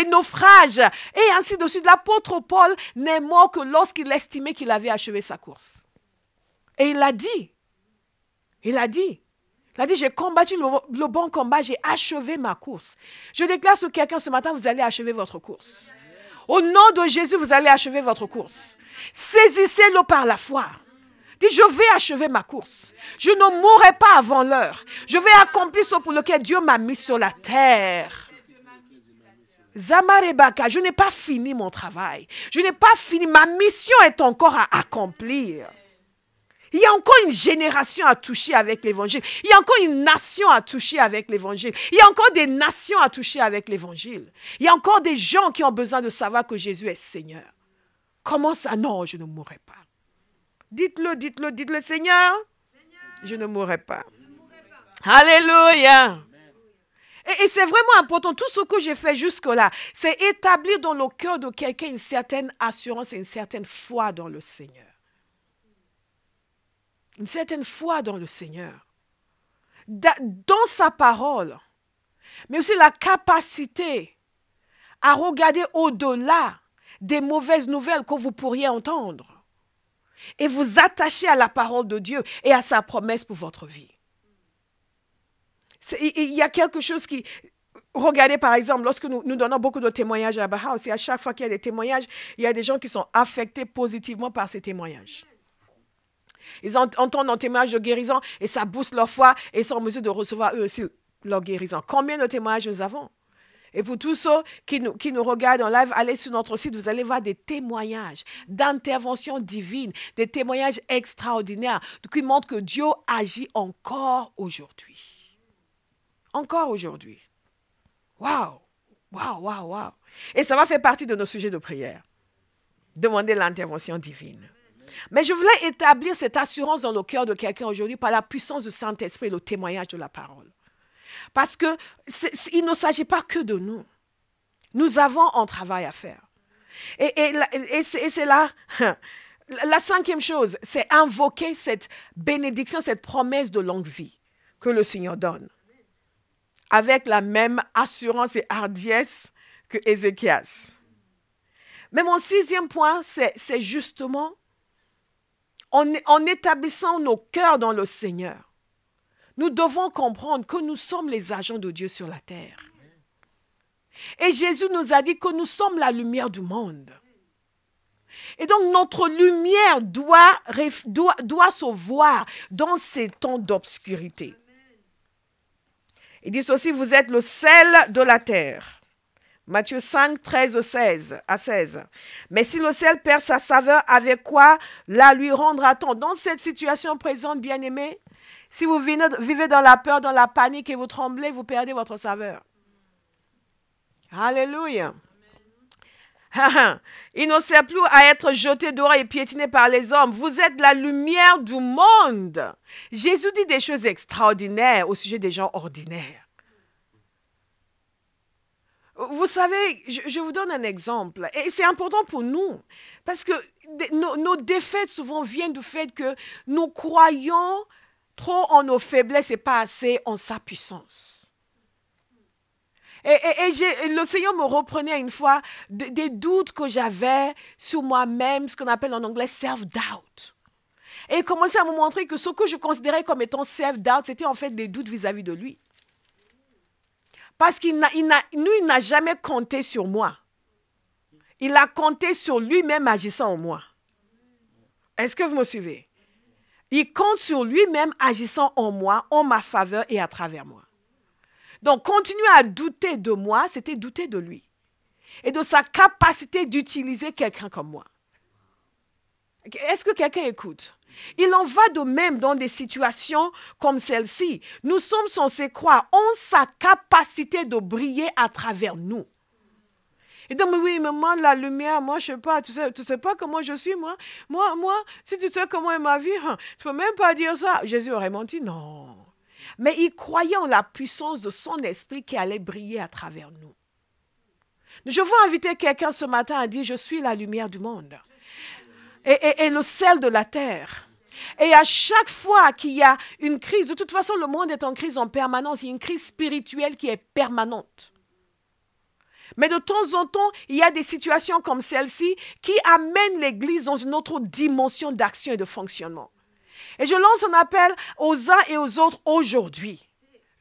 [SPEAKER 1] naufrages, et ainsi de suite, l'apôtre Paul n'est mort que lorsqu'il estimait qu'il avait achevé sa course. Et il l'a dit. Il a dit, j'ai combattu le bon combat, j'ai achevé ma course. Je déclare sur quelqu'un ce matin, vous allez achever votre course. Au nom de Jésus, vous allez achever votre course. Saisissez-le par la foi. Dis, je vais achever ma course. Je ne mourrai pas avant l'heure. Je vais accomplir ce pour lequel Dieu m'a mis sur la terre. Zamarebaka, je n'ai pas fini mon travail. Je n'ai pas fini. Ma mission est encore à accomplir. Il y a encore une génération à toucher avec l'évangile. Il y a encore une nation à toucher avec l'évangile. Il y a encore des nations à toucher avec l'évangile. Il y a encore des gens qui ont besoin de savoir que Jésus est Seigneur. Comment ça? Non, je ne mourrai pas. Dites-le, Seigneur, je ne mourrai pas. Alléluia. Et c'est vraiment important. Tout ce que j'ai fait jusque-là, c'est établir dans le cœur de quelqu'un une certaine assurance et une certaine foi dans le Seigneur. Une certaine foi dans le Seigneur. Dans sa parole. Mais aussi la capacité à regarder au-delà des mauvaises nouvelles que vous pourriez entendre. Et vous attacher à la parole de Dieu et à sa promesse pour votre vie. Il y a quelque chose qui... Regardez par exemple, lorsque nous donnons beaucoup de témoignages à Bahaus, et à chaque fois qu'il y a des témoignages, il y a des gens qui sont affectés positivement par ces témoignages. Ils entendent un témoignage de guérison et ça booste leur foi et ils sont en mesure de recevoir eux aussi leur guérison. Combien de témoignages nous avons? Et pour tous ceux qui nous regardent en live, allez sur notre site, vous allez voir des témoignages d'intervention divine, des témoignages extraordinaires qui montrent que Dieu agit encore aujourd'hui. Encore aujourd'hui. Waouh! Waouh, waouh, waouh! Et ça va faire partie de nos sujets de prière. Demander l'intervention divine. Mais je voulais établir cette assurance dans le cœur de quelqu'un aujourd'hui par la puissance du Saint-Esprit, le témoignage de la parole. Parce qu'il ne s'agit pas que de nous. Nous avons un travail à faire. Et c'est là, la cinquième chose, c'est invoquer cette bénédiction, cette promesse de longue vie que le Seigneur donne. Avec la même assurance et hardiesse que Ézéchias. Mais mon sixième point, c'est justement en établissant nos cœurs dans le Seigneur. Nous devons comprendre que nous sommes les agents de Dieu sur la terre. Et Jésus nous a dit que nous sommes la lumière du monde. Et donc notre lumière doit se voir dans ces temps d'obscurité. Il dit aussi, vous êtes le sel de la terre. Matthieu 5, 13 à 16. Mais si le sel perd sa saveur, avec quoi la lui rendra-t-on? Dans cette situation présente, bien-aimés, si vous vivez dans la peur, dans la panique et vous tremblez, vous perdez votre saveur. Alléluia. Il ne sert plus à être jeté dehors et piétiné par les hommes. Vous êtes la lumière du monde. Jésus dit des choses extraordinaires au sujet des gens ordinaires. Vous savez, je vous donne un exemple. Et c'est important pour nous. Parce que nos défaites souvent viennent du fait que nous croyons trop en nos faiblesses et pas assez en sa puissance. Et le Seigneur me reprenait une fois des doutes que j'avais sur moi-même, ce qu'on appelle en anglais self-doubt. Et il commençait à me montrer que ce que je considérais comme étant self-doubt, c'était en fait des doutes vis-à-vis de lui. Parce qu'il n'a jamais compté sur moi. Il a compté sur lui-même agissant en moi. Est-ce que vous me suivez? Il compte sur lui-même agissant en moi, en ma faveur et à travers moi. Donc, continuer à douter de moi, c'était douter de lui. Et de sa capacité d'utiliser quelqu'un comme moi. Est-ce que quelqu'un écoute? Il en va de même dans des situations comme celle-ci. Nous sommes censés croire en sa capacité de briller à travers nous. Et donc, oui, mais moi, la lumière, moi, je ne sais pas, tu sais pas comment je suis, moi, si tu sais comment est ma vie, tu ne peux même pas dire ça. Jésus aurait menti, non. Mais il croyait en la puissance de son esprit qui allait briller à travers nous. Je veux inviter quelqu'un ce matin à dire, je suis la lumière du monde et le sel de la terre. Et à chaque fois qu'il y a une crise, de toute façon, le monde est en crise en permanence. Il y a une crise spirituelle qui est permanente. Mais de temps en temps, il y a des situations comme celle-ci qui amènent l'Église dans une autre dimension d'action et de fonctionnement. Et je lance un appel aux uns et aux autres aujourd'hui.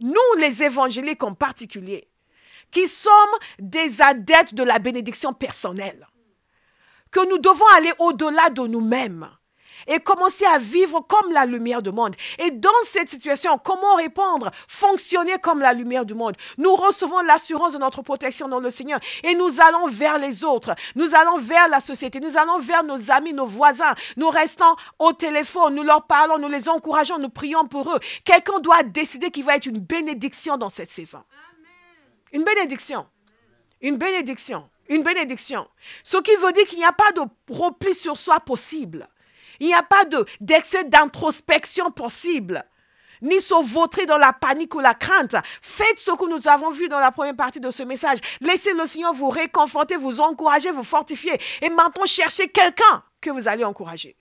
[SPEAKER 1] Nous, les évangéliques en particulier, qui sommes des adeptes de la bénédiction personnelle, que nous devons aller au-delà de nous-mêmes et commencer à vivre comme la lumière du monde. Et dans cette situation, comment répondre? Fonctionner comme la lumière du monde. Nous recevons l'assurance de notre protection dans le Seigneur et nous allons vers les autres. Nous allons vers la société. Nous allons vers nos amis, nos voisins. Nous restons au téléphone, nous leur parlons, nous les encourageons, nous prions pour eux. Quelqu'un doit décider qu'il va être une bénédiction dans cette saison. Une bénédiction. Une bénédiction. Une bénédiction. Ce qui veut dire qu'il n'y a pas de repli sur soi possible. Il n'y a pas d'excès d'introspection possible, ni se vautrer dans la panique ou la crainte. Faites ce que nous avons vu dans la première partie de ce message. Laissez le Seigneur vous réconforter, vous encourager, vous fortifier. Et maintenant, cherchez quelqu'un que vous allez encourager.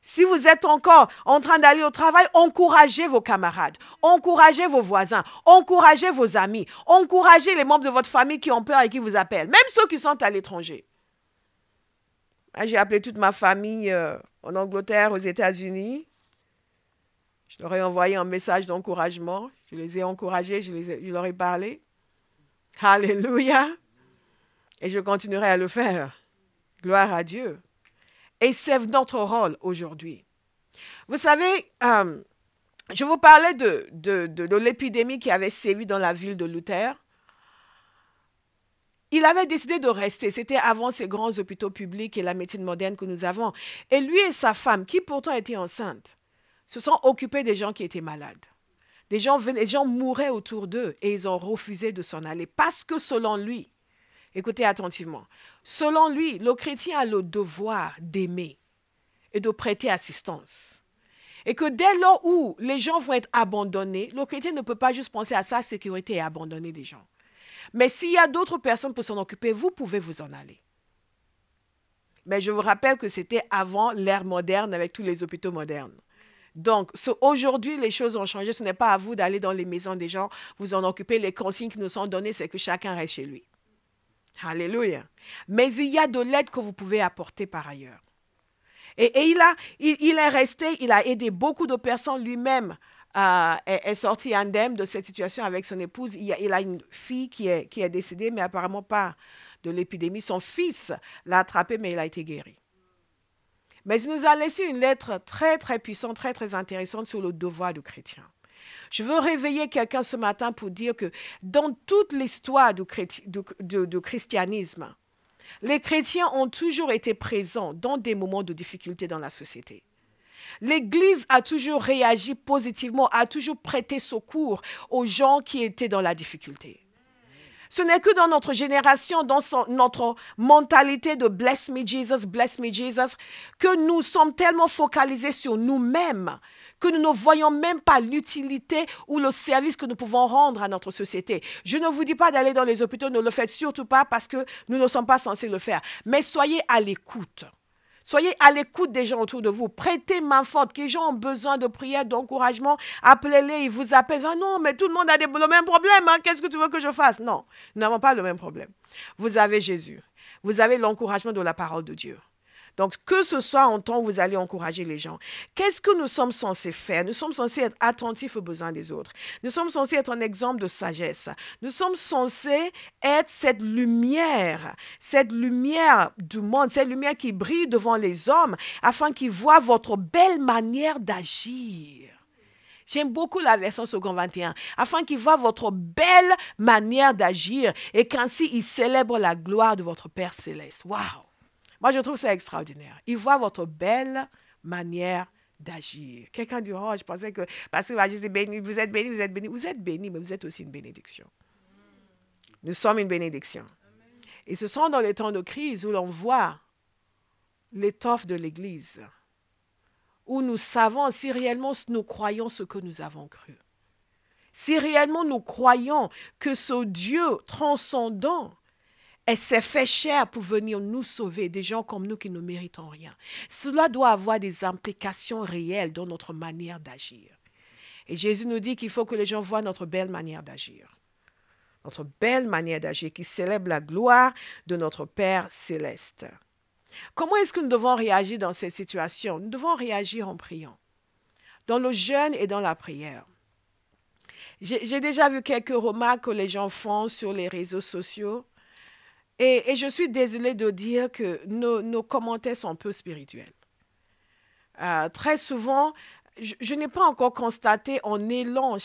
[SPEAKER 1] Si vous êtes encore en train d'aller au travail, encouragez vos camarades, encouragez vos voisins, encouragez vos amis, encouragez les membres de votre famille qui ont peur et qui vous appellent, même ceux qui sont à l'étranger. J'ai appelé toute ma famille en Angleterre, aux États-Unis. Je leur ai envoyé un message d'encouragement. Je les ai encouragés, je leur ai parlé. Alléluia. Et je continuerai à le faire. Gloire à Dieu. Et c'est notre rôle aujourd'hui. Vous savez, je vous parlais de l'épidémie qui avait sévi dans la ville de Luther. Il avait décidé de rester. C'était avant ces grands hôpitaux publics et la médecine moderne que nous avons. Et lui et sa femme, qui pourtant étaient enceintes, se sont occupés des gens qui étaient malades. Les gens mouraient autour d'eux et ils ont refusé de s'en aller. Parce que selon lui, écoutez attentivement, selon lui, le chrétien a le devoir d'aimer et de prêter assistance. Et que dès lors où les gens vont être abandonnés, le chrétien ne peut pas juste penser à sa sécurité et abandonner les gens. Mais s'il y a d'autres personnes pour s'en occuper, vous pouvez vous en aller. Mais je vous rappelle que c'était avant l'ère moderne avec tous les hôpitaux modernes. Donc, aujourd'hui, les choses ont changé. Ce n'est pas à vous d'aller dans les maisons des gens, vous en occuper. Les consignes qui nous sont données, c'est que chacun reste chez lui. Alléluia. Mais il y a de l'aide que vous pouvez apporter par ailleurs. Et il est resté, il a aidé beaucoup de personnes lui-même. Est sorti indemne de cette situation avec son épouse. Il a une fille qui est décédée, mais apparemment pas de l'épidémie. Son fils l'a attrapé, mais il a été guéri. Mais il nous a laissé une lettre très, très puissante, très, très intéressante sur le devoir du chrétien. Je veux réveiller quelqu'un ce matin pour dire que dans toute l'histoire du christianisme, les chrétiens ont toujours été présents dans des moments de difficulté dans la société. L'Église a toujours réagi positivement, a toujours prêté secours aux gens qui étaient dans la difficulté. Ce n'est que dans notre génération, dans notre mentalité de bless me Jesus, que nous sommes tellement focalisés sur nous-mêmes que nous ne voyons même pas l'utilité ou le service que nous pouvons rendre à notre société. Je ne vous dis pas d'aller dans les hôpitaux, ne le faites surtout pas parce que nous ne sommes pas censés le faire. Mais soyez à l'écoute. Soyez à l'écoute des gens autour de vous. Prêtez main forte. Les gens ont besoin de prière, d'encouragement. Appelez-les, ils vous appellent. Ah non, mais tout le monde a le même problème. Hein. Qu'est-ce que tu veux que je fasse? Non, nous n'avons pas le même problème. Vous avez Jésus. Vous avez l'encouragement de la parole de Dieu. Donc, que ce soit en temps où vous allez encourager les gens, qu'est-ce que nous sommes censés faire? Nous sommes censés être attentifs aux besoins des autres. Nous sommes censés être un exemple de sagesse. Nous sommes censés être cette lumière du monde, cette lumière qui brille devant les hommes afin qu'ils voient votre belle manière d'agir. J'aime beaucoup la version second 21, afin qu'ils voient votre belle manière d'agir et qu'ainsi ils célèbrent la gloire de votre Père céleste. Waouh! Moi, je trouve ça extraordinaire. Ils voient votre belle manière d'agir. Quelqu'un dit, oh, je pensais que, parce que je dis, béni, vous êtes béni, vous êtes béni. Vous êtes béni, mais vous êtes aussi une bénédiction. Nous sommes une bénédiction. Et ce sont dans les temps de crise où l'on voit l'étoffe de l'Église, où nous savons si réellement nous croyons ce que nous avons cru. Si réellement nous croyons que ce Dieu transcendant s'est fait chair pour venir nous sauver, des gens comme nous qui ne méritons rien. Cela doit avoir des implications réelles dans notre manière d'agir. Et Jésus nous dit qu'il faut que les gens voient notre belle manière d'agir. Notre belle manière d'agir qui célèbre la gloire de notre Père céleste. Comment est-ce que nous devons réagir dans cette situation? Nous devons réagir en priant, dans le jeûne et dans la prière. J'ai déjà vu quelques remarques que les gens font sur les réseaux sociaux et je suis désolée de dire que nos commentaires sont un peu spirituels. Très souvent, je n'ai pas encore constaté un élan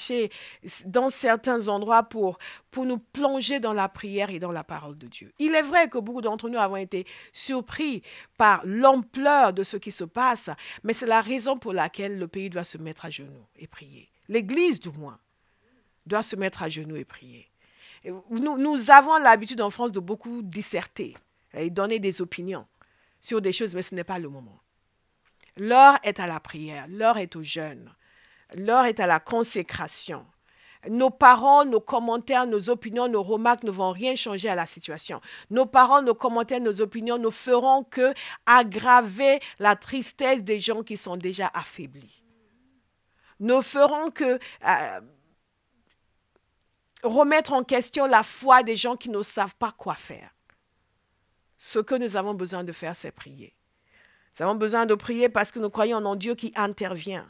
[SPEAKER 1] dans certains endroits pour nous plonger dans la prière et dans la parole de Dieu. Il est vrai que beaucoup d'entre nous avons été surpris par l'ampleur de ce qui se passe, mais c'est la raison pour laquelle le pays doit se mettre à genoux et prier. L'Église, du moins, doit se mettre à genoux et prier. Nous avons l'habitude en France de beaucoup disserter et donner des opinions sur des choses, mais ce n'est pas le moment. L'heure est à la prière, l'heure est au jeûne, l'heure est à la consécration. Nos paroles, nos commentaires, nos opinions, nos remarques ne vont rien changer à la situation. Nos paroles, nos commentaires, nos opinions ne feront que aggraver la tristesse des gens qui sont déjà affaiblis. Ne feront que remettre en question la foi des gens qui ne savent pas quoi faire. Ce que nous avons besoin de faire, c'est prier. Nous avons besoin de prier parce que nous croyons en un Dieu qui intervient.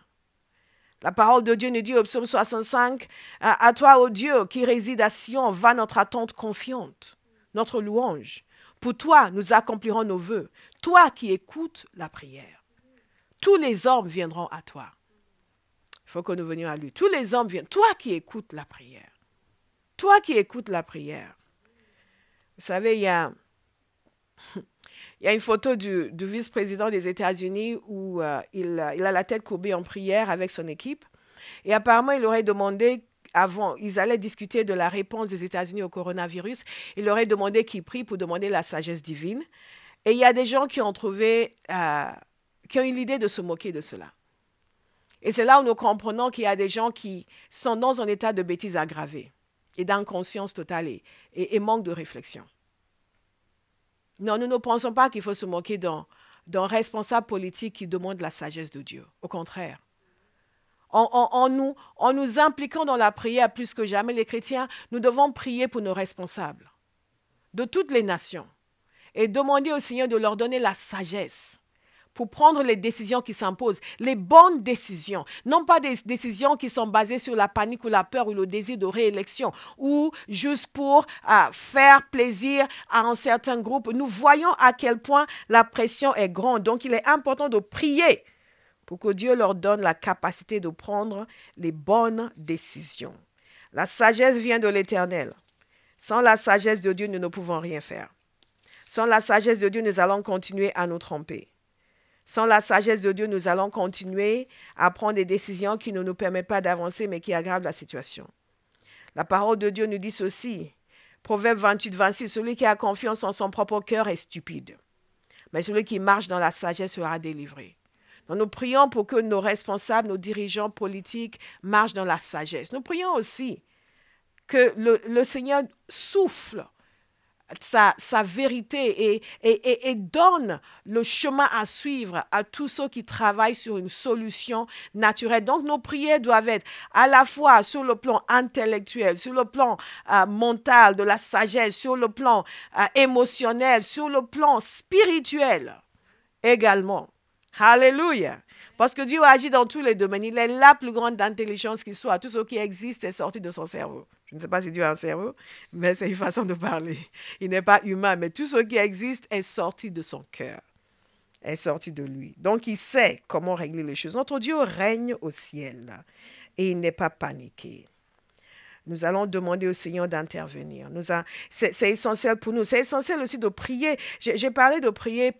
[SPEAKER 1] La parole de Dieu nous dit au psaume 65, « À toi, ô Dieu, qui réside à Sion, va notre attente confiante, notre louange. Pour toi, nous accomplirons nos vœux. Toi qui écoutes la prière. Tous les hommes viendront à toi. » Il faut que nous venions à lui. Tous les hommes viennent. Toi qui écoutes la prière. Toi qui écoutes la prière. Vous savez, il y a une photo du vice-président des États-Unis où il a la tête courbée en prière avec son équipe. Et apparemment, il aurait demandé, avant, ils allaient discuter de la réponse des États-Unis au coronavirus. Il aurait demandé qu'ils prient pour demander la sagesse divine. Et il y a des gens qui ont qui ont eu l'idée de se moquer de cela. Et c'est là où nous comprenons qu'il y a des gens qui sont dans un état de bêtise aggravée et d'inconscience totale et manque de réflexion. Non, nous ne pensons pas qu'il faut se moquer d'un responsable politique qui demande la sagesse de Dieu. Au contraire. En nous impliquant dans la prière plus que jamais, les chrétiens, nous devons prier pour nos responsables de toutes les nations et demander au Seigneur de leur donner la sagesse pour prendre les décisions qui s'imposent, les bonnes décisions, non pas des décisions qui sont basées sur la panique ou la peur ou le désir de réélection, ou juste pour faire plaisir à un certain groupe. Nous voyons à quel point la pression est grande. Donc, il est important de prier pour que Dieu leur donne la capacité de prendre les bonnes décisions. La sagesse vient de l'Éternel. Sans la sagesse de Dieu, nous ne pouvons rien faire. Sans la sagesse de Dieu, nous allons continuer à nous tromper. Sans la sagesse de Dieu, nous allons continuer à prendre des décisions qui ne nous permettent pas d'avancer, mais qui aggravent la situation. La parole de Dieu nous dit ceci. Proverbe 28, 26, celui qui a confiance en son propre cœur est stupide. Mais celui qui marche dans la sagesse sera délivré. Donc nous prions pour que nos responsables, nos dirigeants politiques marchent dans la sagesse. Nous prions aussi que le Seigneur souffle sa vérité et donne le chemin à suivre à tous ceux qui travaillent sur une solution naturelle. Donc, nos prières doivent être à la fois sur le plan intellectuel, sur le plan mental, de la sagesse, sur le plan émotionnel, sur le plan spirituel. également. Alléluia. Parce que Dieu agit dans tous les domaines. Il est la plus grande intelligence qui soit. Tout ce qui existe est sorti de son cerveau. Je ne sais pas si Dieu a un cerveau, mais c'est une façon de parler. Il n'est pas humain, mais tout ce qui existe est sorti de son cœur, est sorti de lui. Donc, il sait comment régler les choses. Notre Dieu règne au ciel et il n'est pas paniqué. Nous allons demander au Seigneur d'intervenir. C'est essentiel pour nous. C'est essentiel aussi de prier. J'ai parlé de prier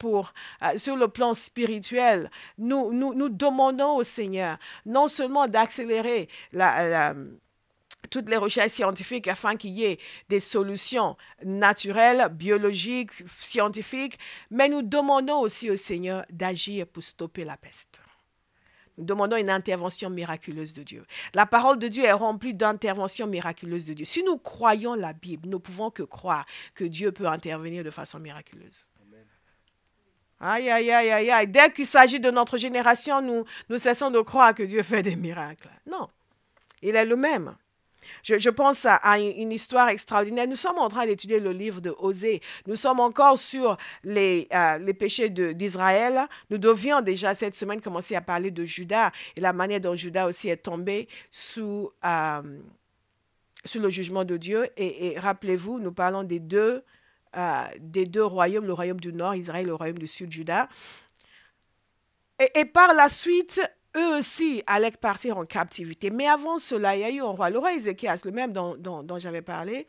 [SPEAKER 1] sur le plan spirituel. Nous demandons au Seigneur non seulement d'accélérer toutes les recherches scientifiques afin qu'il y ait des solutions naturelles, biologiques, scientifiques, mais nous demandons aussi au Seigneur d'agir pour stopper la peste. Nous demandons une intervention miraculeuse de Dieu. La parole de Dieu est remplie d'interventions miraculeuses de Dieu. Si nous croyons la Bible, nous ne pouvons que croire que Dieu peut intervenir de façon miraculeuse. Aïe, aïe, aïe, aïe, aïe. Dès qu'il s'agit de notre génération, nous cessons de croire que Dieu fait des miracles. Non, il est le même. Je pense à une histoire extraordinaire. Nous sommes en train d'étudier le livre de Osée. Nous sommes encore sur les péchés d'Israël. Nous devions déjà cette semaine commencer à parler de Juda et la manière dont Juda aussi est tombé sous le jugement de Dieu. Et rappelez-vous, nous parlons des deux royaumes, le royaume du nord, Israël, et le royaume du sud, Juda. Et par la suite, eux aussi allaient partir en captivité. Mais avant cela, il y a eu un roi, le roi Ézéchias, le même dont j'avais parlé,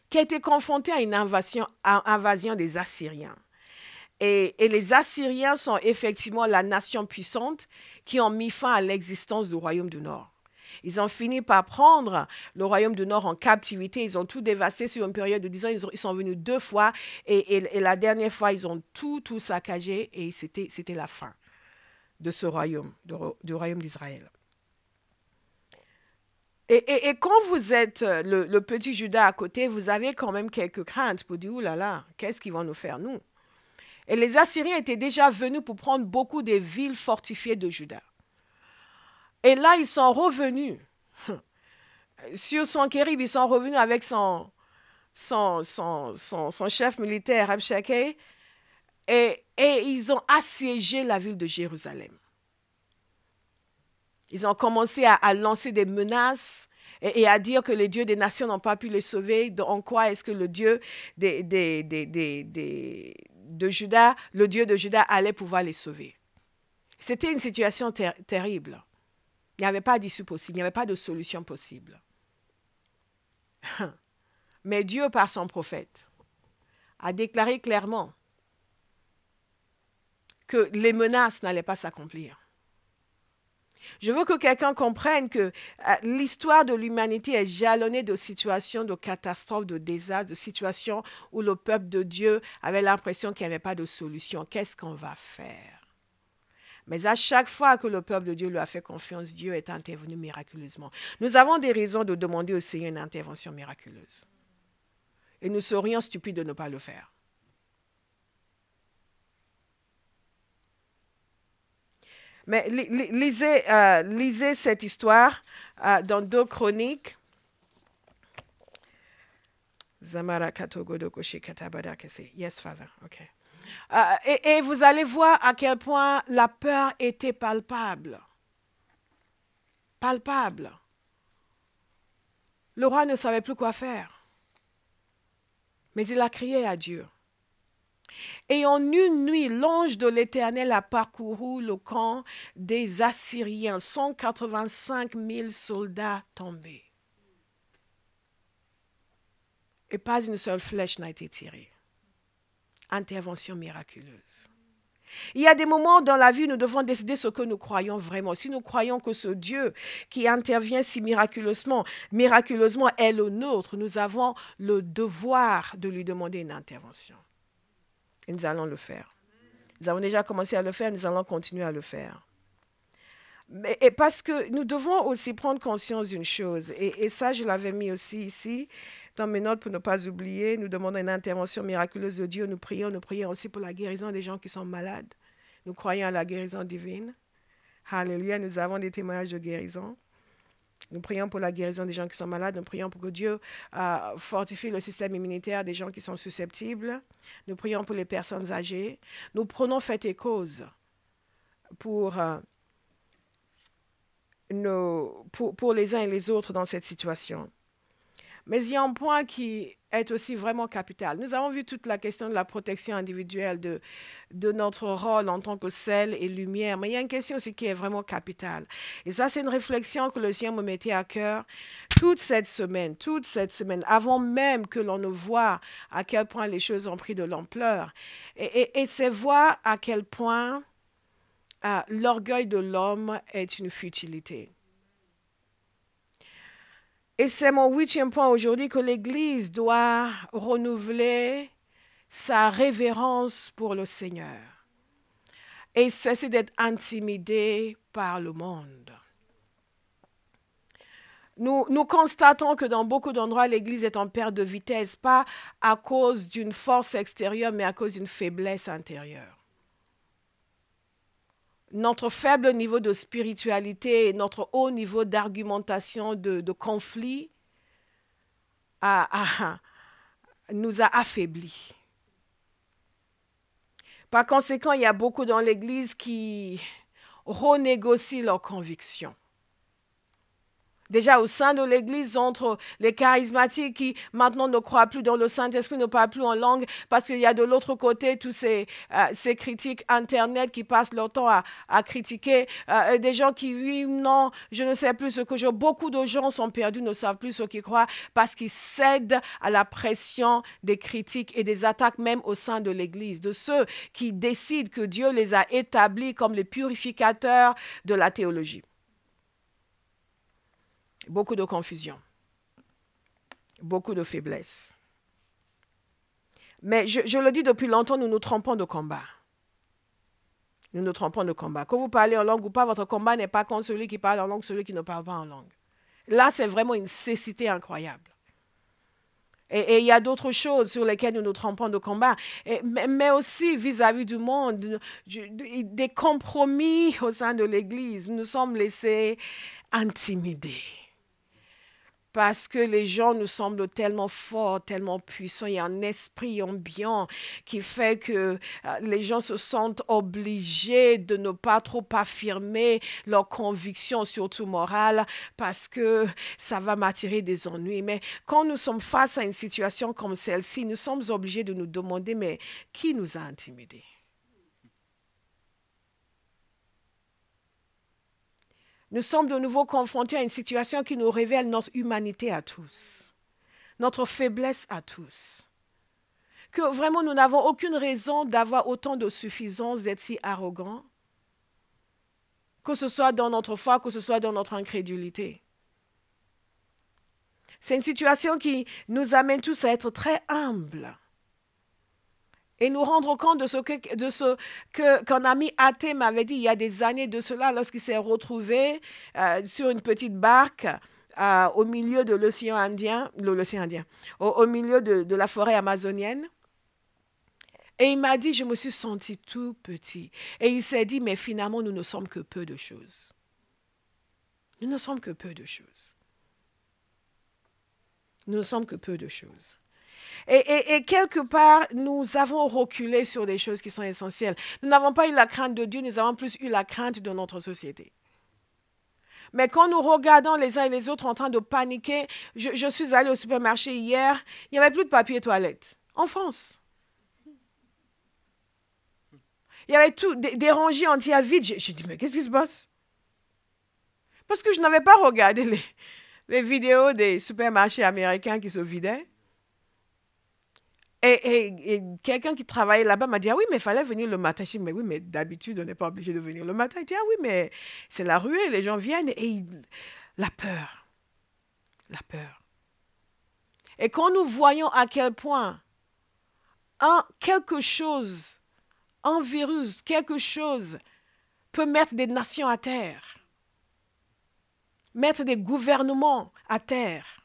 [SPEAKER 1] qui a été confronté à une invasion des Assyriens. Et les Assyriens sont effectivement la nation puissante qui ont mis fin à l'existence du royaume du Nord. Ils ont fini par prendre le royaume du Nord en captivité. Ils ont tout dévasté sur une période de 10 ans. Ils sont venus 2 fois. Et la dernière fois, ils ont tout saccagé. Et c'était la fin de ce royaume, du royaume d'Israël. Et quand vous êtes le petit Judas à côté, vous avez quand même quelques craintes pour dire, oulala, qu'est-ce qu'ils vont nous faire, nous? Et les Assyriens étaient déjà venus pour prendre beaucoup des villes fortifiées de Juda. Et là, ils sont revenus. Sur Sanchérib, ils sont revenus avec son chef militaire, Rabshakeh, et ils ont assiégé la ville de Jérusalem. Ils ont commencé à lancer des menaces et à dire que les dieux des nations n'ont pas pu les sauver. En quoi est-ce que le Dieu de Juda, le Dieu de Juda allait pouvoir les sauver? C'était une situation terrible. Il n'y avait pas d'issue possible, il n'y avait pas de solution possible. Mais Dieu, par son prophète, a déclaré clairement que les menaces n'allaient pas s'accomplir. Je veux que quelqu'un comprenne que l'histoire de l'humanité est jalonnée de situations, de catastrophes, de désastres, de situations où le peuple de Dieu avait l'impression qu'il n'y avait pas de solution. Qu'est-ce qu'on va faire? Mais à chaque fois que le peuple de Dieu lui a fait confiance, Dieu est intervenu miraculeusement. Nous avons des raisons de demander au Seigneur une intervention miraculeuse. Et nous serions stupides de ne pas le faire. Mais lisez cette histoire dans 2 Chroniques. Yes, Father. OK. Et vous allez voir à quel point la peur était palpable. Palpable. Le roi ne savait plus quoi faire. Mais il a crié à Dieu. Et en une nuit, l'ange de l'Éternel a parcouru le camp des Assyriens, 185 000 soldats tombés. Et pas une seule flèche n'a été tirée. Intervention miraculeuse. Il y a des moments dans la vie où nous devons décider ce que nous croyons vraiment. Si nous croyons que ce Dieu qui intervient si miraculeusement est le nôtre, nous avons le devoir de lui demander une intervention. Et nous allons le faire. Nous avons déjà commencé à le faire, nous allons continuer à le faire. Et parce que nous devons aussi prendre conscience d'une chose, et ça je l'avais mis aussi ici, dans mes notes pour ne pas oublier, nous demandons une intervention miraculeuse de Dieu, nous prions aussi pour la guérison des gens qui sont malades. Nous croyons à la guérison divine. Alléluia, nous avons des témoignages de guérison. Nous prions pour la guérison des gens qui sont malades. Nous prions pour que Dieu fortifie le système immunitaire des gens qui sont susceptibles. Nous prions pour les personnes âgées. Nous prenons fait et cause pour les uns et les autres dans cette situation. Mais il y a un point qui est aussi vraiment capital. Nous avons vu toute la question de la protection individuelle, de notre rôle en tant que sel et lumière. Mais il y a une question aussi qui est vraiment capitale. Et ça, c'est une réflexion que le Seigneur me mettait à cœur toute cette semaine, avant même que l'on ne voit à quel point les choses ont pris de l'ampleur. Et c'est voir à quel point l'orgueil de l'homme est une futilité. Et c'est mon 8e point aujourd'hui, que l'Église doit renouveler sa révérence pour le Seigneur et cesser d'être intimidée par le monde. Nous constatons que dans beaucoup d'endroits, l'Église est en perte de vitesse, pas à cause d'une force extérieure, mais à cause d'une faiblesse intérieure. Notre faible niveau de spiritualité et notre haut niveau d'argumentation, de conflit, nous a affaiblis. Par conséquent, il y a beaucoup dans l'Église qui renégocient leurs convictions. Déjà au sein de l'Église, entre les charismatiques qui maintenant ne croient plus dans le Saint-Esprit, ne parlent plus en langue, parce qu'il y a de l'autre côté tous ces critiques Internet qui passent leur temps à critiquer. Des gens qui, oui, non, je ne sais plus ce que je... Beaucoup de gens sont perdus, ne savent plus ce qu'ils croient, parce qu'ils cèdent à la pression des critiques et des attaques même au sein de l'Église, de ceux qui décident que Dieu les a établis comme les purificateurs de la théologie. Beaucoup de confusion, beaucoup de faiblesse. Mais je le dis depuis longtemps, nous nous trompons de combat. Nous nous trompons de combat. Que vous parlez en langue ou pas, votre combat n'est pas contre celui qui parle en langue, celui qui ne parle pas en langue. Là, c'est vraiment une cécité incroyable. Et il y a d'autres choses sur lesquelles nous nous trompons de combat, mais aussi vis-à-vis du monde, des compromis au sein de l'Église. Nous sommes laissés intimider. Parce que les gens nous semblent tellement forts, tellement puissants. Il y a un esprit ambiant qui fait que les gens se sentent obligés de ne pas trop affirmer leurs convictions, surtout morales, parce que ça va m'attirer des ennuis. Mais quand nous sommes face à une situation comme celle-ci, nous sommes obligés de nous demander, mais qui nous a intimidés? Nous sommes de nouveau confrontés à une situation qui nous révèle notre humanité à tous, notre faiblesse à tous. Que vraiment nous n'avons aucune raison d'avoir autant de suffisance, d'être si arrogants, que ce soit dans notre foi, que ce soit dans notre incrédulité. C'est une situation qui nous amène tous à être très humbles. Et nous rendre compte de ce qu'un ami athée m'avait dit il y a des années de cela, lorsqu'il s'est retrouvé sur une petite barque au milieu de l'océan Indien, au milieu de la forêt amazonienne. Et il m'a dit, je me suis senti tout petit. Et il s'est dit, mais finalement, nous ne sommes que peu de choses. Nous ne sommes que peu de choses. Nous ne sommes que peu de choses. Et quelque part, nous avons reculé sur des choses qui sont essentielles. Nous n'avons pas eu la crainte de Dieu, nous avons plus eu la crainte de notre société. Mais quand nous regardons les uns et les autres en train de paniquer, je suis allée au supermarché hier, il n'y avait plus de papier toilette en France. Il y avait tout, des rangées entières vides. J'ai dit, mais qu'est-ce qui se passe? Parce que je n'avais pas regardé les vidéos des supermarchés américains qui se vidaient. Et quelqu'un qui travaillait là-bas m'a dit, ah oui, mais il fallait venir le matin. Je dis, mais oui, mais d'habitude, on n'est pas obligé de venir le matin. Il dit, ah oui, mais c'est la ruée, les gens viennent. Et la peur. La peur. Et quand nous voyons à quel point quelque chose, un virus, quelque chose peut mettre des nations à terre, mettre des gouvernements à terre,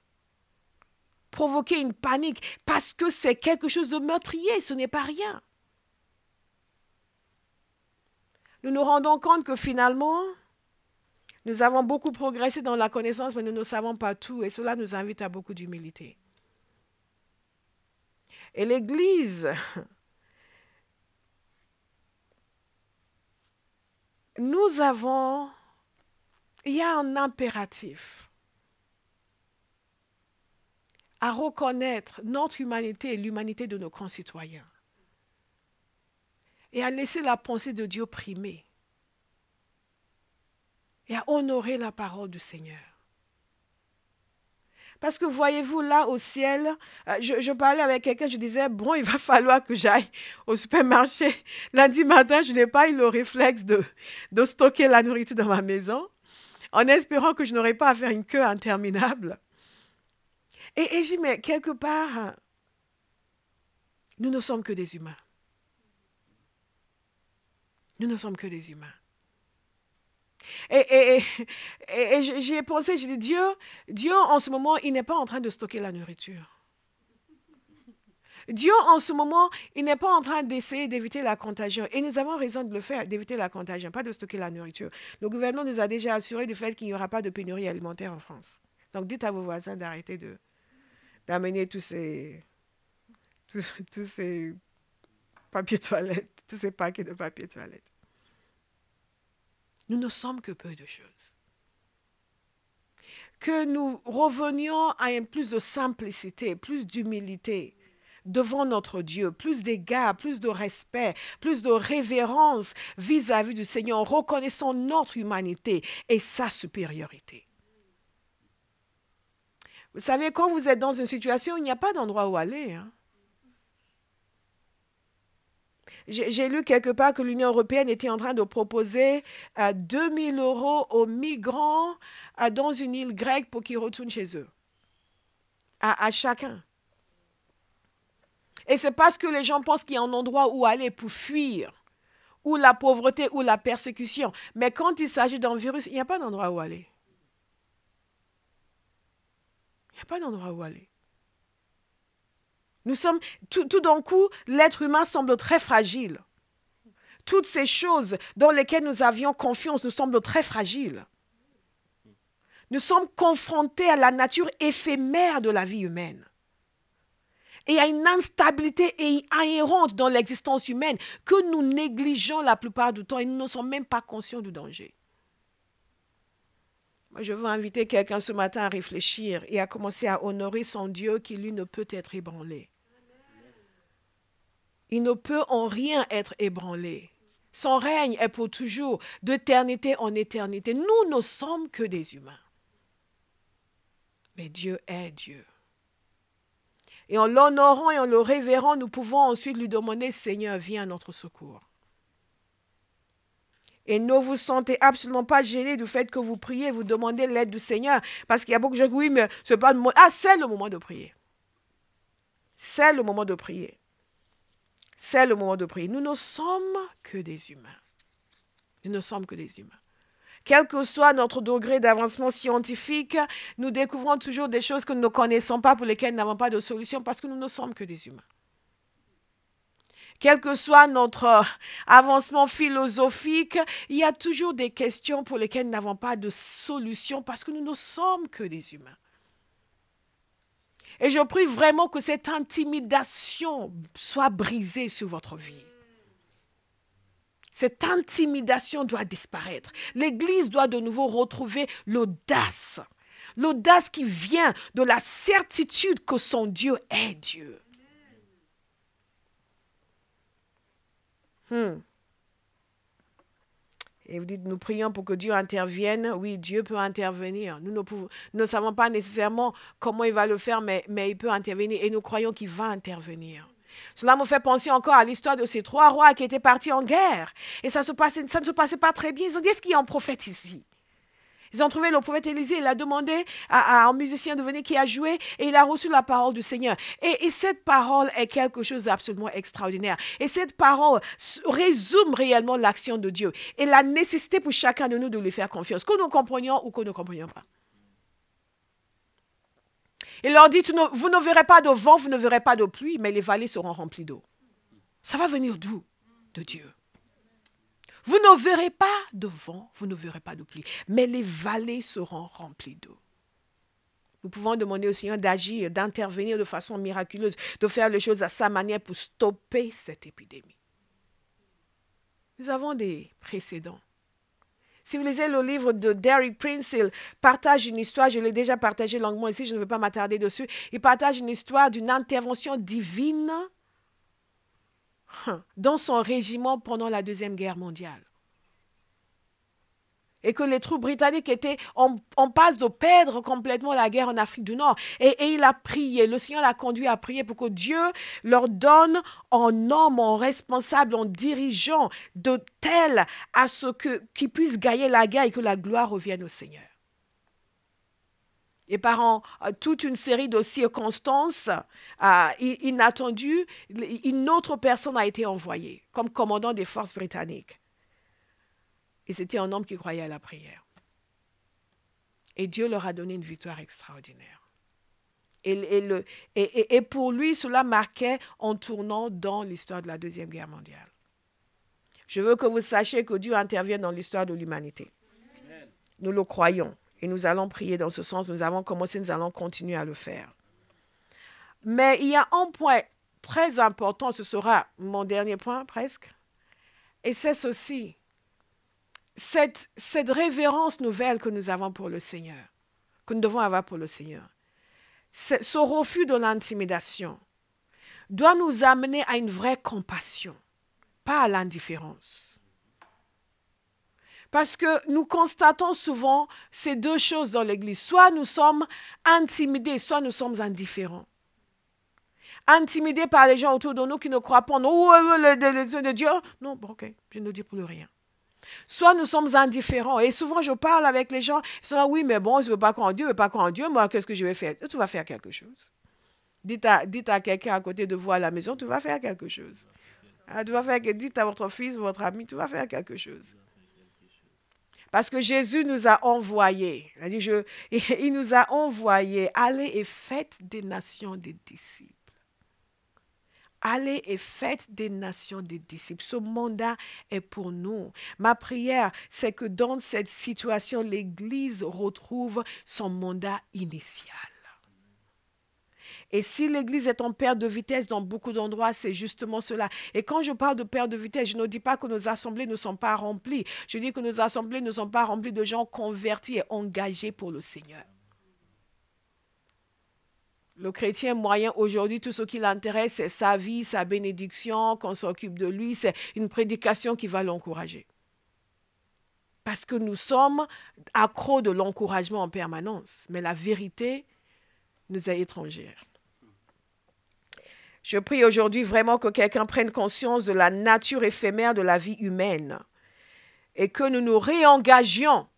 [SPEAKER 1] provoquer une panique parce que c'est quelque chose de meurtrier, ce n'est pas rien. Nous nous rendons compte que finalement, Nous avons beaucoup progressé dans la connaissance, mais nous ne savons pas tout. Et cela nous invite à beaucoup d'humilité. Et l'Église, il y a un impératif à reconnaître notre humanité et l'humanité de nos concitoyens et à laisser la pensée de Dieu primer et à honorer la parole du Seigneur. Parce que voyez-vous, là au ciel, je parlais avec quelqu'un, je disais, bon, il va falloir que j'aille au supermarché. Lundi matin, je n'ai pas eu le réflexe de stocker la nourriture dans ma maison, en espérant que je n'aurais pas à faire une queue interminable. Et je dis, mais quelque part, nous ne sommes que des humains. Nous ne sommes que des humains. Et j'y ai pensé, j'ai dit, Dieu, en ce moment, il n'est pas en train de stocker la nourriture. Dieu, en ce moment, il n'est pas en train d'essayer d'éviter la contagion. Et nous avons raison de le faire, d'éviter la contagion, pas de stocker la nourriture. Le gouvernement nous a déjà assuré du fait qu'il n'y aura pas de pénurie alimentaire en France. Donc, dites à vos voisins d'arrêter d'amener tous ces papiers toilettes, tous ces paquets de papier toilette. Nous ne sommes que peu de choses. Que nous revenions à plus de simplicité, plus d'humilité devant notre Dieu, plus d'égard, plus de respect, plus de révérence vis-à-vis du Seigneur, en reconnaissant notre humanité et sa supériorité. Vous savez, quand vous êtes dans une situation, il n'y a pas d'endroit où aller, hein. J'ai lu quelque part que l'Union européenne était en train de proposer 2 000 € aux migrants dans une île grecque pour qu'ils retournent chez eux. À chacun. Et c'est parce que les gens pensent qu'il y a un endroit où aller pour fuir, ou la pauvreté, ou la persécution. Mais quand il s'agit d'un virus, il n'y a pas d'endroit où aller. Il n'y a pas d'endroit où aller. Nous sommes, tout d'un coup, l'être humain semble très fragile. Toutes ces choses dans lesquelles nous avions confiance nous semblent très fragiles. Nous sommes confrontés à la nature éphémère de la vie humaine. Et à une instabilité inhérente dans l'existence humaine que nous négligeons la plupart du temps et nous ne sommes même pas conscients du danger. Moi, je veux inviter quelqu'un ce matin à réfléchir et à commencer à honorer son Dieu qui, lui, ne peut être ébranlé. Il ne peut en rien être ébranlé. Son règne est pour toujours, d'éternité en éternité. Nous ne sommes que des humains. Mais Dieu est Dieu. Et en l'honorant et en le révérant, nous pouvons ensuite lui demander, Seigneur, viens à notre secours. Et ne vous sentez absolument pas gêné du fait que vous priez, vous demandez l'aide du Seigneur. Parce qu'il y a beaucoup de gens qui disent, oui, mais c'est pas le moment. Ah, c'est le moment de prier. C'est le moment de prier. C'est le moment de prier. Nous ne sommes que des humains. Nous ne sommes que des humains. Quel que soit notre degré d'avancement scientifique, nous découvrons toujours des choses que nous ne connaissons pas, pour lesquelles nous n'avons pas de solution, parce que nous ne sommes que des humains. Quel que soit notre avancement philosophique, il y a toujours des questions pour lesquelles nous n'avons pas de solution, parce que nous ne sommes que des humains. Et je prie vraiment que cette intimidation soit brisée sur votre vie. Cette intimidation doit disparaître. L'Église doit de nouveau retrouver l'audace. L'audace qui vient de la certitude que son Dieu est Dieu. Et vous dites, nous prions pour que Dieu intervienne. Oui, Dieu peut intervenir. Nous ne savons pas nécessairement comment il va le faire, mais il peut intervenir. Et nous croyons qu'il va intervenir. Cela me fait penser encore à l'histoire de ces 3 rois qui étaient partis en guerre. Et ça ne se passait pas très bien. Ils ont dit, est-ce qu'il y a un prophète ici? Ils ont trouvé le prophète Élisée, il a demandé à un musicien de venir qui a joué et il a reçu la parole du Seigneur. Et cette parole est quelque chose d'absolument extraordinaire. Et cette parole résume réellement l'action de Dieu et la nécessité pour chacun de nous de lui faire confiance, que nous comprenions ou que nous ne comprenions pas. Il leur dit, vous ne verrez pas de vent, vous ne verrez pas de pluie, mais les vallées seront remplies d'eau. Ça va venir d'où? De Dieu. Vous ne verrez pas de vent, vous ne verrez pas de pluie, mais les vallées seront remplies d'eau. Nous pouvons demander au Seigneur d'agir, d'intervenir de façon miraculeuse, de faire les choses à sa manière pour stopper cette épidémie. Nous avons des précédents. Si vous lisez le livre de Derek Prince, il partage une histoire, je l'ai déjà partagé longuement ici, je ne veux pas m'attarder dessus. Il partage une histoire d'une intervention divine dans son régiment pendant la Deuxième Guerre mondiale. Et que les troupes britanniques étaient en passe de perdre complètement la guerre en Afrique du Nord. Et il a prié, le Seigneur l'a conduit à prier pour que Dieu leur donne en homme, en responsable, en dirigeant de tel à ce qu'ils puissent gagner la guerre et que la gloire revienne au Seigneur. Et par toute une série de circonstances inattendues, une autre personne a été envoyée comme commandant des forces britanniques. Et c'était un homme qui croyait à la prière. Et Dieu leur a donné une victoire extraordinaire. Et pour lui, cela marquait un tournant dans l'histoire de la Deuxième Guerre mondiale. Je veux que vous sachiez que Dieu intervient dans l'histoire de l'humanité. Nous le croyons. Et nous allons prier dans ce sens. Nous avons commencé, nous allons continuer à le faire. Mais il y a un point très important, ce sera mon dernier point presque. Et c'est ceci. Cette révérence nouvelle que nous avons pour le Seigneur, que nous devons avoir pour le Seigneur, ce refus de l'intimidation doit nous amener à une vraie compassion, pas à l'indifférence. Parce que nous constatons souvent ces deux choses dans l'Église. Soit nous sommes intimidés, soit nous sommes indifférents. Intimidés par les gens autour de nous qui ne croient pas en l'élection de Dieu. Non, bon, ok, je ne dis plus rien. Soit nous sommes indifférents. Et souvent, je parle avec les gens. Ils sont là, oui, mais bon, je ne veux pas croire en Dieu, je ne veux pas croire en Dieu. Moi, qu'est-ce que je vais faire? Tu vas faire quelque chose. Dites à quelqu'un à côté de vous à la maison, tu vas faire quelque chose. Dites à votre fils, votre ami, tu vas faire quelque chose. Parce que Jésus nous a envoyés. Il nous a envoyés. Allez et faites des nations des disciples. Allez et faites des nations des disciples. Ce mandat est pour nous. Ma prière, c'est que dans cette situation, l'Église retrouve son mandat initial. Et si l'Église est en perte de vitesse dans beaucoup d'endroits, c'est justement cela. Et quand je parle de perte de vitesse, je ne dis pas que nos assemblées ne sont pas remplies. Je dis que nos assemblées ne sont pas remplies de gens convertis et engagés pour le Seigneur. Le chrétien moyen aujourd'hui, tout ce qui l'intéresse, c'est sa vie, sa bénédiction, qu'on s'occupe de lui. C'est une prédication qui va l'encourager. Parce que nous sommes accros de l'encouragement en permanence. Mais la vérité nous est étrangère. Je prie aujourd'hui vraiment que quelqu'un prenne conscience de la nature éphémère de la vie humaine et que nous nous réengagions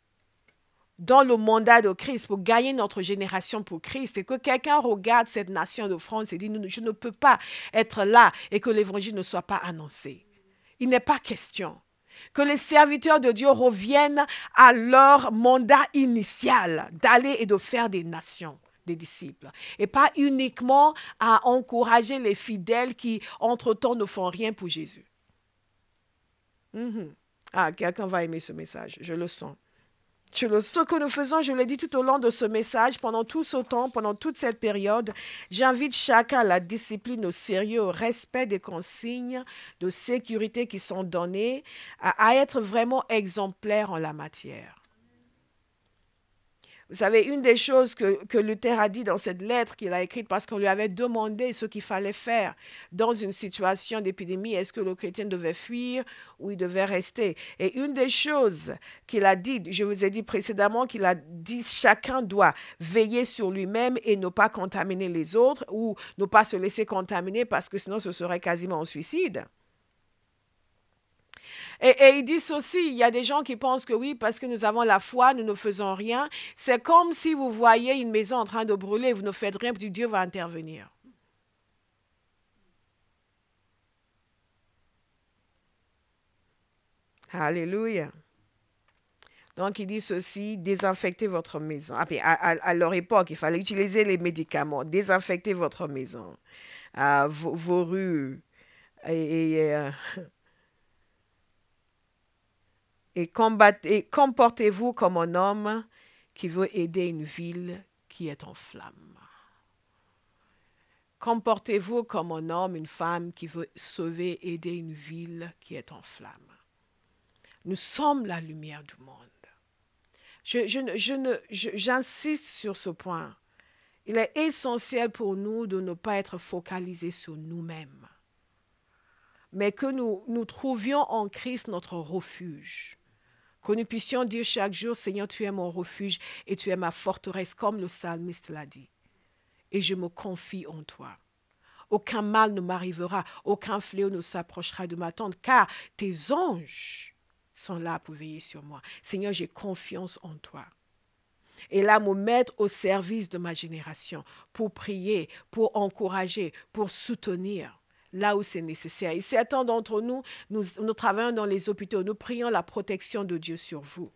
[SPEAKER 1] dans le mandat de Christ pour gagner notre génération pour Christ et que quelqu'un regarde cette nation de France et dit « Je ne peux pas être là et que l'évangile ne soit pas annoncé. » Il n'est pas question que les serviteurs de Dieu reviennent à leur mandat initial d'aller et de faire des nations, des disciples. Et pas uniquement à encourager les fidèles qui, entre-temps, ne font rien pour Jésus. Ah, quelqu'un va aimer ce message, je le sens. Ce que nous faisons, je l'ai dit tout au long de ce message, pendant tout ce temps, pendant toute cette période, j'invite chacun à la discipline, au sérieux, au respect des consignes de sécurité qui sont données, à être vraiment exemplaire en la matière. Vous savez, une des choses que Luther a dit dans cette lettre qu'il a écrite, parce qu'on lui avait demandé ce qu'il fallait faire dans une situation d'épidémie, est-ce que le chrétien devait fuir ou il devait rester? Et une des choses qu'il a dit, je vous ai dit précédemment, qu'il a dit, chacun doit veiller sur lui-même et ne pas contaminer les autres ou ne pas se laisser contaminer parce que sinon ce serait quasiment un suicide. Et ils disent aussi, il y a des gens qui pensent que oui, parce que nous avons la foi, nous ne faisons rien. C'est comme si vous voyez une maison en train de brûler, vous ne faites rien, puis Dieu va intervenir. Alléluia. Donc, il dit ceci, désinfectez votre maison. À leur époque, il fallait utiliser les médicaments. Désinfectez votre maison, vos rues. et comportez-vous comme un homme qui veut aider une ville qui est en flammes. Comportez-vous comme un homme, une femme qui veut sauver, aider une ville qui est en flammes. Nous sommes la lumière du monde. J'insiste sur ce point. Il est essentiel pour nous de ne pas être focalisés sur nous-mêmes, mais que nous trouvions en Christ notre refuge. Que nous puissions dire chaque jour, Seigneur, tu es mon refuge et tu es ma forteresse, comme le psalmiste l'a dit. Et je me confie en toi. Aucun mal ne m'arrivera, aucun fléau ne s'approchera de ma tente, car tes anges sont là pour veiller sur moi. Seigneur, j'ai confiance en toi. Et là, me mettre au service de ma génération pour prier, pour encourager, pour soutenir là où c'est nécessaire. Et certains d'entre nous, nous travaillons dans les hôpitaux, nous prions la protection de Dieu sur vous.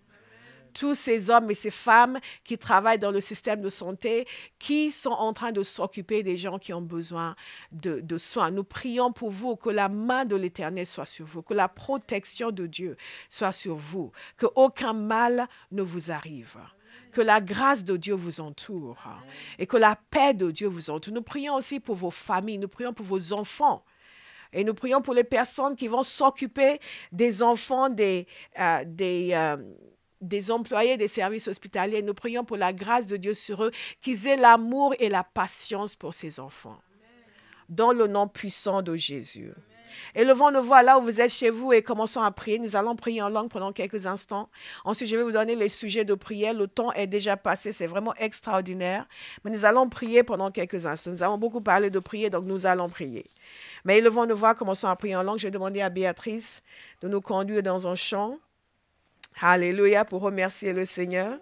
[SPEAKER 1] Tous ces hommes et ces femmes qui travaillent dans le système de santé, qui sont en train de s'occuper des gens qui ont besoin de soins. Nous prions pour vous, que la main de l'Éternel soit sur vous, que la protection de Dieu soit sur vous, que aucun mal ne vous arrive. Que la grâce de Dieu vous entoure et que la paix de Dieu vous entoure. Nous prions aussi pour vos familles, nous prions pour vos enfants. Et nous prions pour les personnes qui vont s'occuper des enfants, des employés des services hospitaliers. Nous prions pour la grâce de Dieu sur eux, qu'ils aient l'amour et la patience pour ces enfants. Dans le nom puissant de Jésus. Élevons nos voix là où vous êtes chez vous et commençons à prier. Nous allons prier en langue pendant quelques instants. Ensuite, je vais vous donner les sujets de prière. Le temps est déjà passé, c'est vraiment extraordinaire. Mais nous allons prier pendant quelques instants. Nous avons beaucoup parlé de prier, donc nous allons prier. Mais élevons nos voix, commençons à prier en langue. Je vais demander à Béatrice de nous conduire dans un chant. Alléluia, pour remercier le Seigneur.